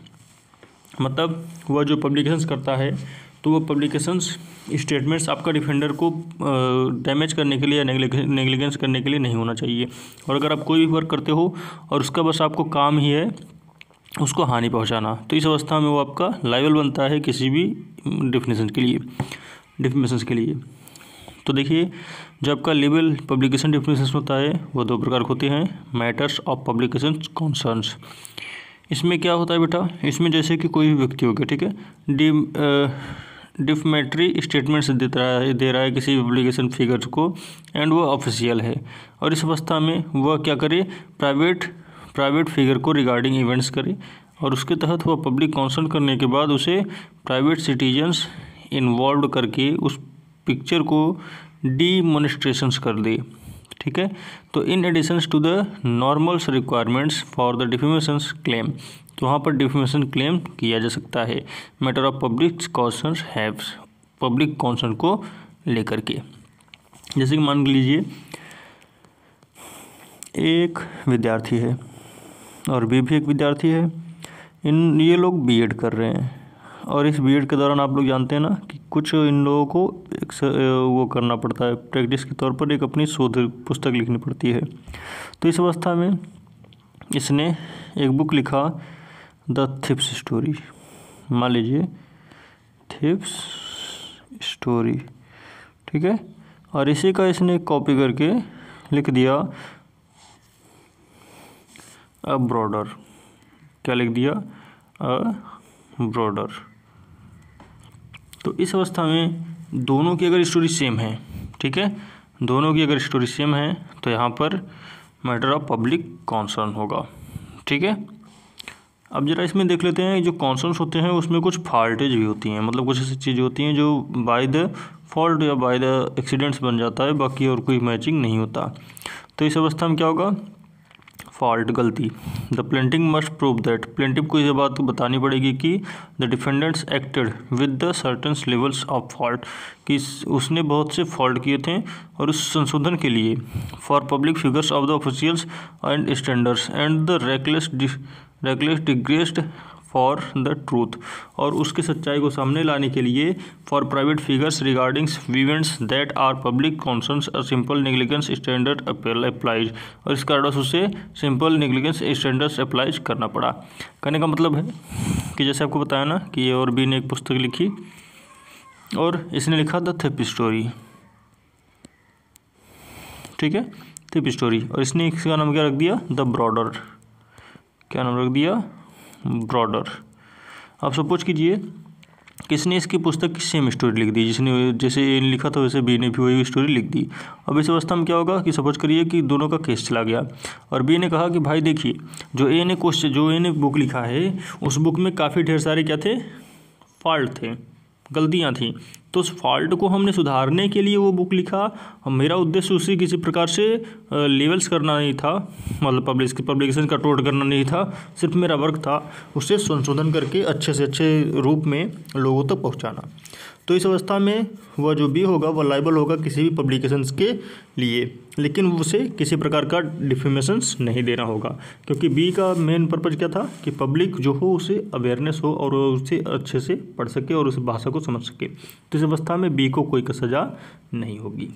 मतलब वह जो पब्लिकेशंस करता है तो वो पब्लिकेशंस स्टेटमेंट्स आपका डिफेंडर को डैमेज करने के लिए या नेग्लिजेंस करने के लिए नहीं होना चाहिए। और अगर आप कोई भी वर्क करते हो और उसका बस आपको काम ही है उसको हानि पहुंचाना, तो इस अवस्था में वो आपका लायबल बनता है किसी भी डिफेमेशंस के लिए। तो देखिए, जो आपका लीगल पब्लिकेशन डिफेमेशंस होता है वो दो प्रकार होते हैं, मैटर्स ऑफ पब्लिकेशन कॉन्सर्न्स। इसमें क्या होता है बेटा, इसमें जैसे कि कोई भी व्यक्ति हो गया, ठीक है, डिफेमेटरी स्टेटमेंट्स दे रहा है किसी पब्लिकेशन फिगर्स को, एंड वो ऑफिशियल है, और इस अवस्था में वह क्या करे, प्राइवेट फिगर को रिगार्डिंग इवेंट्स करे, और उसके तहत वह पब्लिक कॉन्सर्न करने के बाद उसे प्राइवेट सिटीजन्स इन्वॉल्व करके उस पिक्चर को डीमोनेस्ट्रेशंस कर दे। ठीक है, तो in additions to the normals requirements for the defamations claim, तो वहाँ पर डिफेमेशन क्लेम किया जा सकता है matter of public concern haves, public concern को लेकर के। जैसे कि मान लीजिए एक विद्यार्थी है और बी भी एक विद्यार्थी है, ये लोग बीएड कर रहे हैं, और इस बीएड के दौरान आप लोग जानते हैं ना कि कुछ इन लोगों को एक वो करना पड़ता है, प्रैक्टिस के तौर पर एक अपनी शोध पुस्तक लिखनी पड़ती है। तो इस अवस्था में इसने एक बुक लिखा, द थीफ्स स्टोरी। मान लीजिए थीफ्स स्टोरी, ठीक है। और इसी का इसने कॉपी करके लिख दिया अ ब्रॉडर। क्या लिख दिया? A broader. तो इस अवस्था में दोनों की अगर स्टोरी सेम है, ठीक है, दोनों की अगर स्टोरी सेम है तो यहाँ पर मैटर ऑफ पब्लिक कॉन्सर्न होगा, ठीक है। अब जरा इसमें देख लेते हैं, जो कॉन्सर्न्स होते हैं उसमें कुछ फॉल्टेज भी होती हैं, मतलब कुछ ऐसी चीज़ें होती हैं जो बाय द फॉल्ट या बाय द एक्सीडेंट्स बन जाता है, बाकी और कोई मैचिंग नहीं होता। तो इस अवस्था में क्या होगा? फॉल्ट, गलती। The plaintiff must prove that, plaintiff को यह बात बतानी पड़ेगी कि the defendants acted with the certain levels of fault, कि उसने बहुत से फॉल्ट किए थे और उस संशोधन के लिए for public figures of the officials and standards and the reckless disregard for the truth, और उसकी सच्चाई को सामने लाने के लिए for private figures regarding events that are public concerns a simple negligence standard applies, और इस कारण उसे सिंपल नेग्लिजेंस स्टैंडर्ड्स अप्लाइज करना पड़ा। कहने का मतलब है कि जैसे आपको बताया ना कि और बी ने एक पुस्तक लिखी और इसने लिखा द थीफ्स स्टोरी, ठीक है, थीफ्स स्टोरी, और इसने इसका नाम क्या रख दिया? The broader. क्या नाम रख दिया? ब्रॉडर। आप सपोज कीजिए किसने इसकी पुस्तक की सेम स्टोरी लिख दी, जिसने जैसे ए ने लिखा था वैसे बी ने भी वही स्टोरी लिख दी। अब इस अवस्था में क्या होगा कि सपोज करिए कि दोनों का केस चला गया और बी ने कहा कि भाई देखिए जो ए ने बुक लिखा है उस बुक में काफ़ी ढेर सारे क्या थे? फॉल्ट थे, गलतियाँ थी। तो उस फॉल्ट को हमने सुधारने के लिए वो बुक लिखा। मेरा उद्देश्य उसे किसी प्रकार से लेवल्स करना नहीं था, मतलब पब्लिकेशन का टोट करना नहीं था, सिर्फ मेरा वर्क था उसे संशोधन करके अच्छे से अच्छे रूप में लोगों तक पहुंचाना। तो इस अवस्था में वह जो भी होगा वह लायबल होगा किसी भी पब्लिकेशंस के लिए, लेकिन उसे किसी प्रकार का डिफेमेशंस नहीं देना होगा, क्योंकि बी का मेन पर्पज़ क्या था कि पब्लिक जो हो उसे अवेयरनेस हो और उसे अच्छे से पढ़ सके और उस भाषा को समझ सके। तो इस अवस्था में बी को कोई सज़ा नहीं होगी।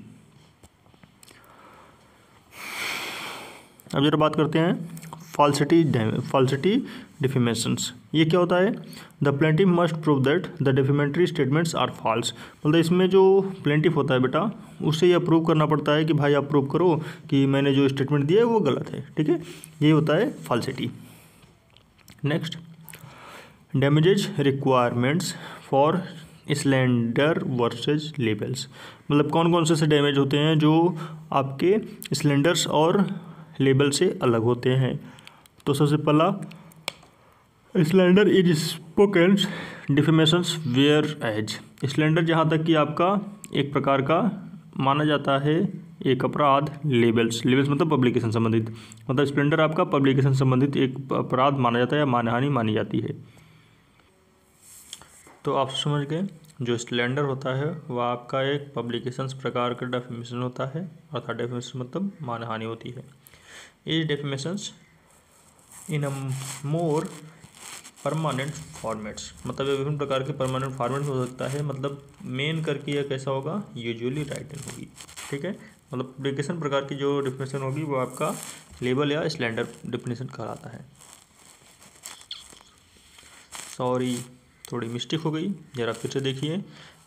अब जरा बात करते हैं फॉल्सिटी डिफेमेशंस। ये क्या होता है? The plaintiff must prove that the defamatory statements are false, मतलब इसमें जो प्लेंटिफ होता है बेटा उसे यह प्रूव करना पड़ता है कि भाई आप प्रूव करो कि मैंने जो स्टेटमेंट दिया है वो गलत है, ठीक है। ये होता है falsity. Next, damages requirements for slender versus labels, मतलब कौन कौन से डैमेज होते हैं जो आपके स्लेंडर्स और लेबल से अलग होते हैं। तो सबसे पहला, slander is spoken defamations whereas, slander जहाँ तक कि आपका एक प्रकार का माना जाता है एक अपराध, लेबल्स मतलब पब्लिकेशन संबंधित, मतलब स्प्लेंडर आपका पब्लिकेशन संबंधित एक अपराध माना जाता है या मानहानि मानी जाती है। तो आप समझ गए, जो स्लेंडर होता है वह आपका एक पब्लिकेशंस प्रकार का डेफिनेशन होता है, अर्थात डेफिनेशन मतलब मानहानि होती है। Is definitions in a more permanent formats, मतलब ये विभिन्न प्रकार के परमानेंट फॉर्मेट हो सकता है, मतलब मेन करके यह कैसा होगा? यूजुअली राइटिंग होगी, ठीक है। मतलब पब्लिकेशन प्रकार की जो डेफिनेशन होगी वो आपका लेबल या स्लेंडर डेफिनेशन कहलाता है। सॉरी, थोड़ी मिस्टेक हो गई, जरा फिर से देखिए।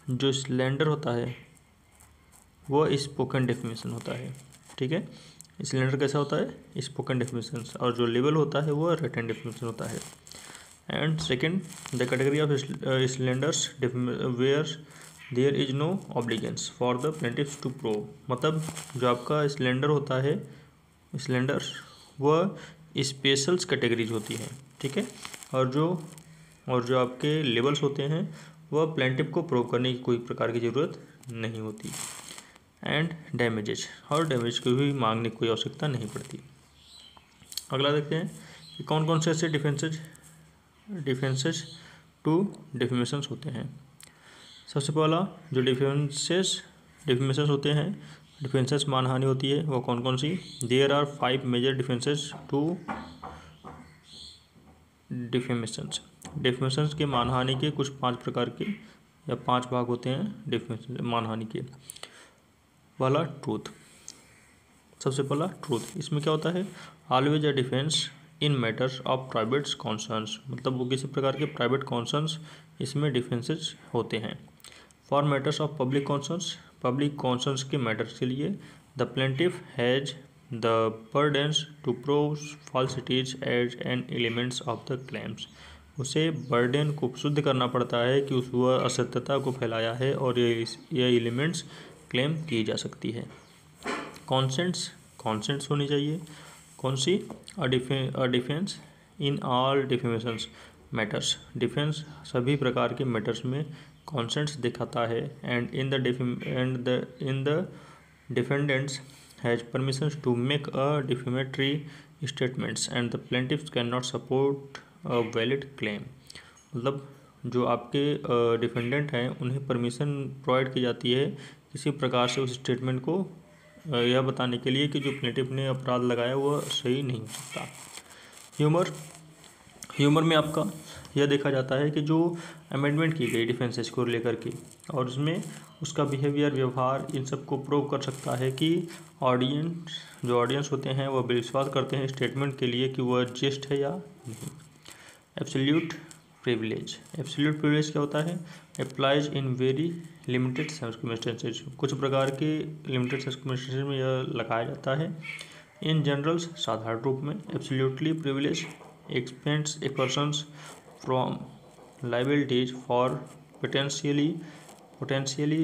जो स्लेंडर होता है वो स्पोकन डेफिनेशन होता है, ठीक है। स्लेंडर कैसा होता है? स्पोकन डेफिनेशन, और जो लेबल होता है वो रिटन डेफिनेशन होता है। And second, the category of slanders where there is no obligance for the plaintiffs to prove, मतलब जो आपका स्लेंडर होता है, स्लेंडर वह स्पेशल्स कैटेगरीज होती हैं, ठीक है। और जो आपके लेबल्स होते हैं वह प्लेंटिफ को प्रूव करने की कोई प्रकार की ज़रूरत नहीं होती। एंड डैमेजेस, और डैमेज की भी मांगने की कोई आवश्यकता नहीं पड़ती। अगला देखते हैं कि कौन कौन से ऐसे डिफेंसेस टू डिफेमेशंस होते हैं। सबसे पहला जो डिफेमेशंस होते हैं, डिफेंसेस मानहानि होती है, वो कौन कौन सी? There are 5 major defences to defamations. Defamation के मानहानि के कुछ 5 प्रकार के या 5 भाग होते हैं डिफेमेशन मानहानि के। पहला ट्रूथ, सबसे पहला ट्रूथ। इसमें क्या होता है, always a defence in matters of private concerns, मतलब वो किसी प्रकार के प्राइवेट कॉन्सर्न्स इसमें डिफेंसेस होते हैं। For matters of public concerns, public concerns के मैटर्स के लिए the plaintiff has the burdens to prove falsities as an elements of the claims, उसे बर्डन को सिद्ध करना पड़ता है कि उस वह असत्यता को फैलाया है और ये एलिमेंट्स क्लेम की जा सकती है। कॉन्सेंट्स होनी चाहिए, कौन सी, a defence in all defamations matters, defence सभी प्रकार के मैटर्स में कॉन्सेंट्स दिखाता है। And in the defendants has permission to make a defamatory statements and the plaintiffs can not support a valid claim, मतलब जो आपके डिफेंडेंट हैं उन्हें परमिशन प्रोवाइड की जाती है किसी प्रकार से उस स्टेटमेंट को यह बताने के लिए कि जो प्लेंटिफ ने अपराध लगाया वह सही नहीं हो सकता। ह्यूमर में आपका यह देखा जाता है कि जो अमेंडमेंट की गई डिफेंसेस को लेकर के और उसमें उसका बिहेवियर, व्यवहार, इन सब को प्रूव कर सकता है कि ऑडियंस होते हैं वह विश्वास करते हैं स्टेटमेंट के लिए कि वह जस्ट है या नहीं। एब्सोल्यूट प्रिविलेज क्या होता है, applies in very limited circumstances, कुछ प्रकार के लिमिटेड सर्कमस्टेंसेज में यह लगाया जाता है। इन जनरल, साधारण रूप में, absolutely privilege expends A persons from liabilities for potentially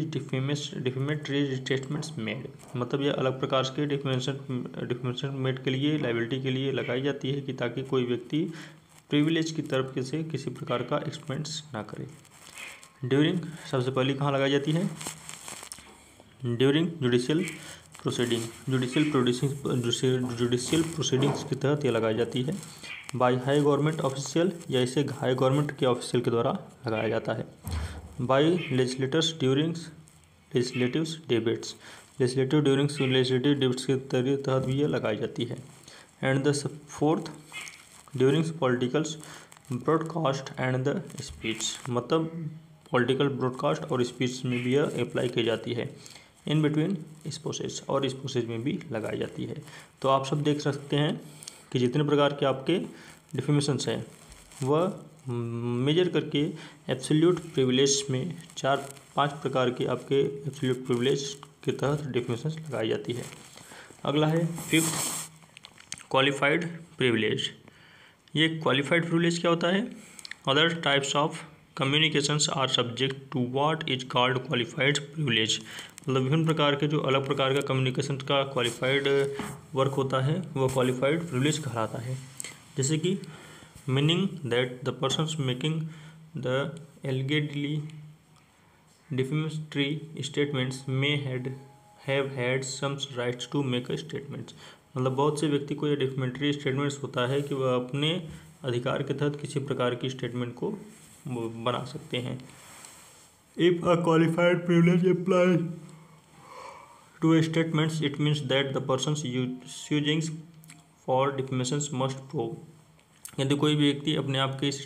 defamatory statements made, मतलब यह अलग प्रकार के डिफेमेशन मेड के लिए, लाइबिलिटी के लिए लगाई जाती है कि ताकि कोई व्यक्ति प्रिविलेज की तरफ से किसी प्रकार का एक्सपेंस ना करे। ड्यूरिंग सबसे पहले कहाँ लगाई जाती है, ड्यूरिंग जुडिशियल प्रोसीडिंग्स के तहत यह लगाई जाती है। बाय हाई गवर्नमेंट ऑफिशियल, या इसे हाई गवर्नमेंट के ऑफिशियल के द्वारा लगाया जाता है। By legislators during legislative debates, legislative debates के तहत भी यह लगाई जाती है। And the fourth, during politicals broadcast and the speech, मतलब पॉलिटिकल ब्रॉडकास्ट और स्पीच में भी यह अप्लाई की जाती है। इन बिटवीन स्पोसेस, और स्पोसेस में भी लगाई जाती है। तो आप सब देख सकते हैं कि जितने प्रकार के आपके डिफेमेशंस हैं वह मेजर करके एब्सोल्यूट प्रिविलेज में 4-5 प्रकार के आपके एब्सोल्यूट प्रिविलेज के तहत डिफेमेशंस लगाई जाती है। अगला है फिफ्थ, क्वालिफाइड प्रिविलेज। ये क्वालिफाइड प्रिविलेज क्या होता है, other types of communications are subject to what is called qualified privilege, मतलब विभिन्न प्रकार के जो अलग प्रकार का कम्युनिकेशन का क्वालिफाइड वर्क होता है वह क्वालिफाइड प्रिविलेज कहलाता है। जैसे कि meaning that the persons making the allegedly defamatory statements may have had some rights to make a statements, मतलब बहुत से व्यक्ति को यह डिफेमेटरी स्टेटमेंट्स होता है कि वह अपने अधिकार के तहत किसी प्रकार की स्टेटमेंट को बना सकते हैं। If a qualified privilege applies to a statements, it means that the persons using for defamations must prove, यदि कोई भी व्यक्ति अपने आप के इस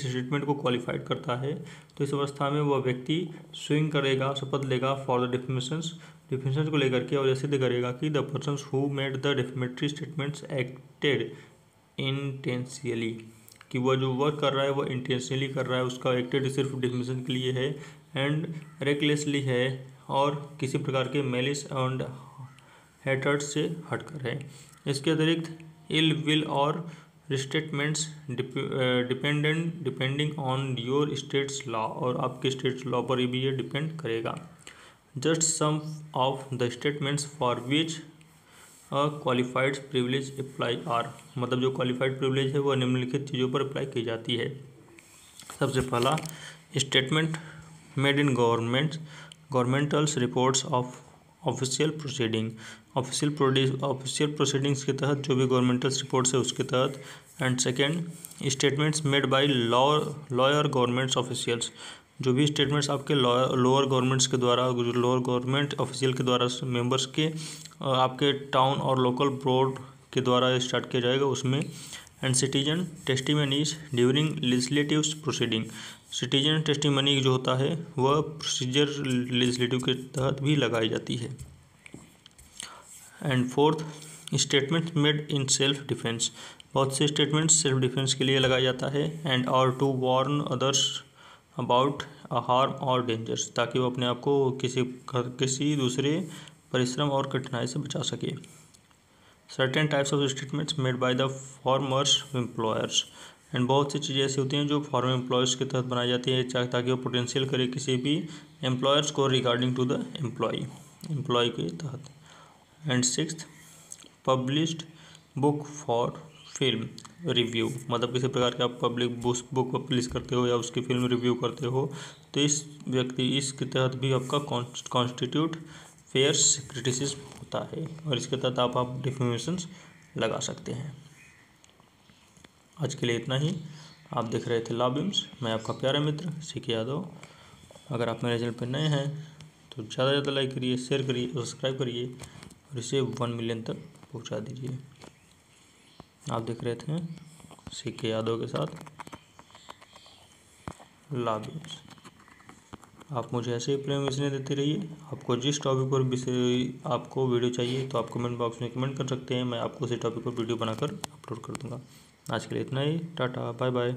स्टेटमेंट को क्वालिफाइड करता है तो इस अवस्था में वह व्यक्ति स्विंग करेगा, शपथ लेगा फॉर द डिफेमेशंस को लेकर के, और यह सिद्ध करेगा कि the persons who made the defamatory statements acted intentionally, कि वह जो वर्क कर रहा है वह इंटेंशियली कर रहा है, उसका एक्टेड सिर्फ डिफेमेशन के लिए है, एंड रेकलेसली है, और किसी प्रकार के मेलिस एंड हेटर्ड से हटकर है। इसके अतिरिक्त इल विल और restatements depending on your states law, और आपके स्टेट्स लॉ पर भी ये डिपेंड करेगा। Just some of the statements for which a qualified privilege apply are, मतलब जो क्वालिफाइड प्रिविलेज है वह निम्नलिखित चीज़ों पर अप्लाई की जाती है। सबसे पहला, statement made in governmentals reports of official proceedings के तहत, जो भी गवर्नमेंटल्स रिपोर्ट्स है उसके तहत। And second, statements made by lawyer governments officials, जो भी स्टेटमेंट्स आपके लोअर गवर्नमेंट्स के द्वारा, लोअर गवर्नमेंट ऑफिशियल के द्वारा, मेंबर्स के आपके टाउन और लोकल बोर्ड के द्वारा स्टार्ट किया जाएगा उसमें। And citizen testimonies during legislative proceeding. Citizen testimony जो होता है वह प्रोसीजर लेजिस्लेटिव के तहत भी लगाई जाती है। And fourth, statement made in self defence. बहुत से स्टेटमेंट्स सेल्फ डिफेंस के लिए लगाया जाता है। And or to warn others about a harm or dangers, ताकि वो अपने आप को किसी दूसरे परिश्रम और कठिनाई से बचा सके। Certain types of statements made by the formers employers. And बहुत सी चीज़ें ऐसी होती हैं जो फॉर्मर एम्प्लॉयर्स के तहत बनाई जाती है ताकि वो पोटेंशियल करे किसी भी एम्प्लॉयर्स को रिगार्डिंग टू द एम्प्लॉय के तहत। And sixth, published book for film review, मतलब किसी प्रकार के आप पब्लिक बुक पब्लिश करते हो या उसकी फिल्म रिव्यू करते हो तो इसके तहत भी आपका कॉन्स्टिट्यूट फेयर्स क्रिटिसिज्म होता है और इसके तहत आप डिफेमेशंस लगा सकते हैं। आज के लिए इतना ही। आप देख रहे थे लॉ बीम्स, मैं आपका प्यारा मित्र सीके यादव। अगर आप मेरे चैनल पर नए हैं तो ज़्यादा से ज़्यादा लाइक करिए, शेयर करिए, सब्सक्राइब करिए और इसे 1 मिलियन तक पहुंचा दीजिए। आप देख रहे थे सीके यादव के साथ लॉ बीम्स। आप मुझे ऐसे ही प्रेम देते रहिए। आपको जिस टॉपिक पर विषय आपको वीडियो चाहिए तो आप कमेंट बॉक्स में कमेंट कर सकते हैं, मैं आपको उसी टॉपिक पर वीडियो बनाकर अपलोड कर दूंगा। आज के लिए इतना ही, टाटा बाय बाय।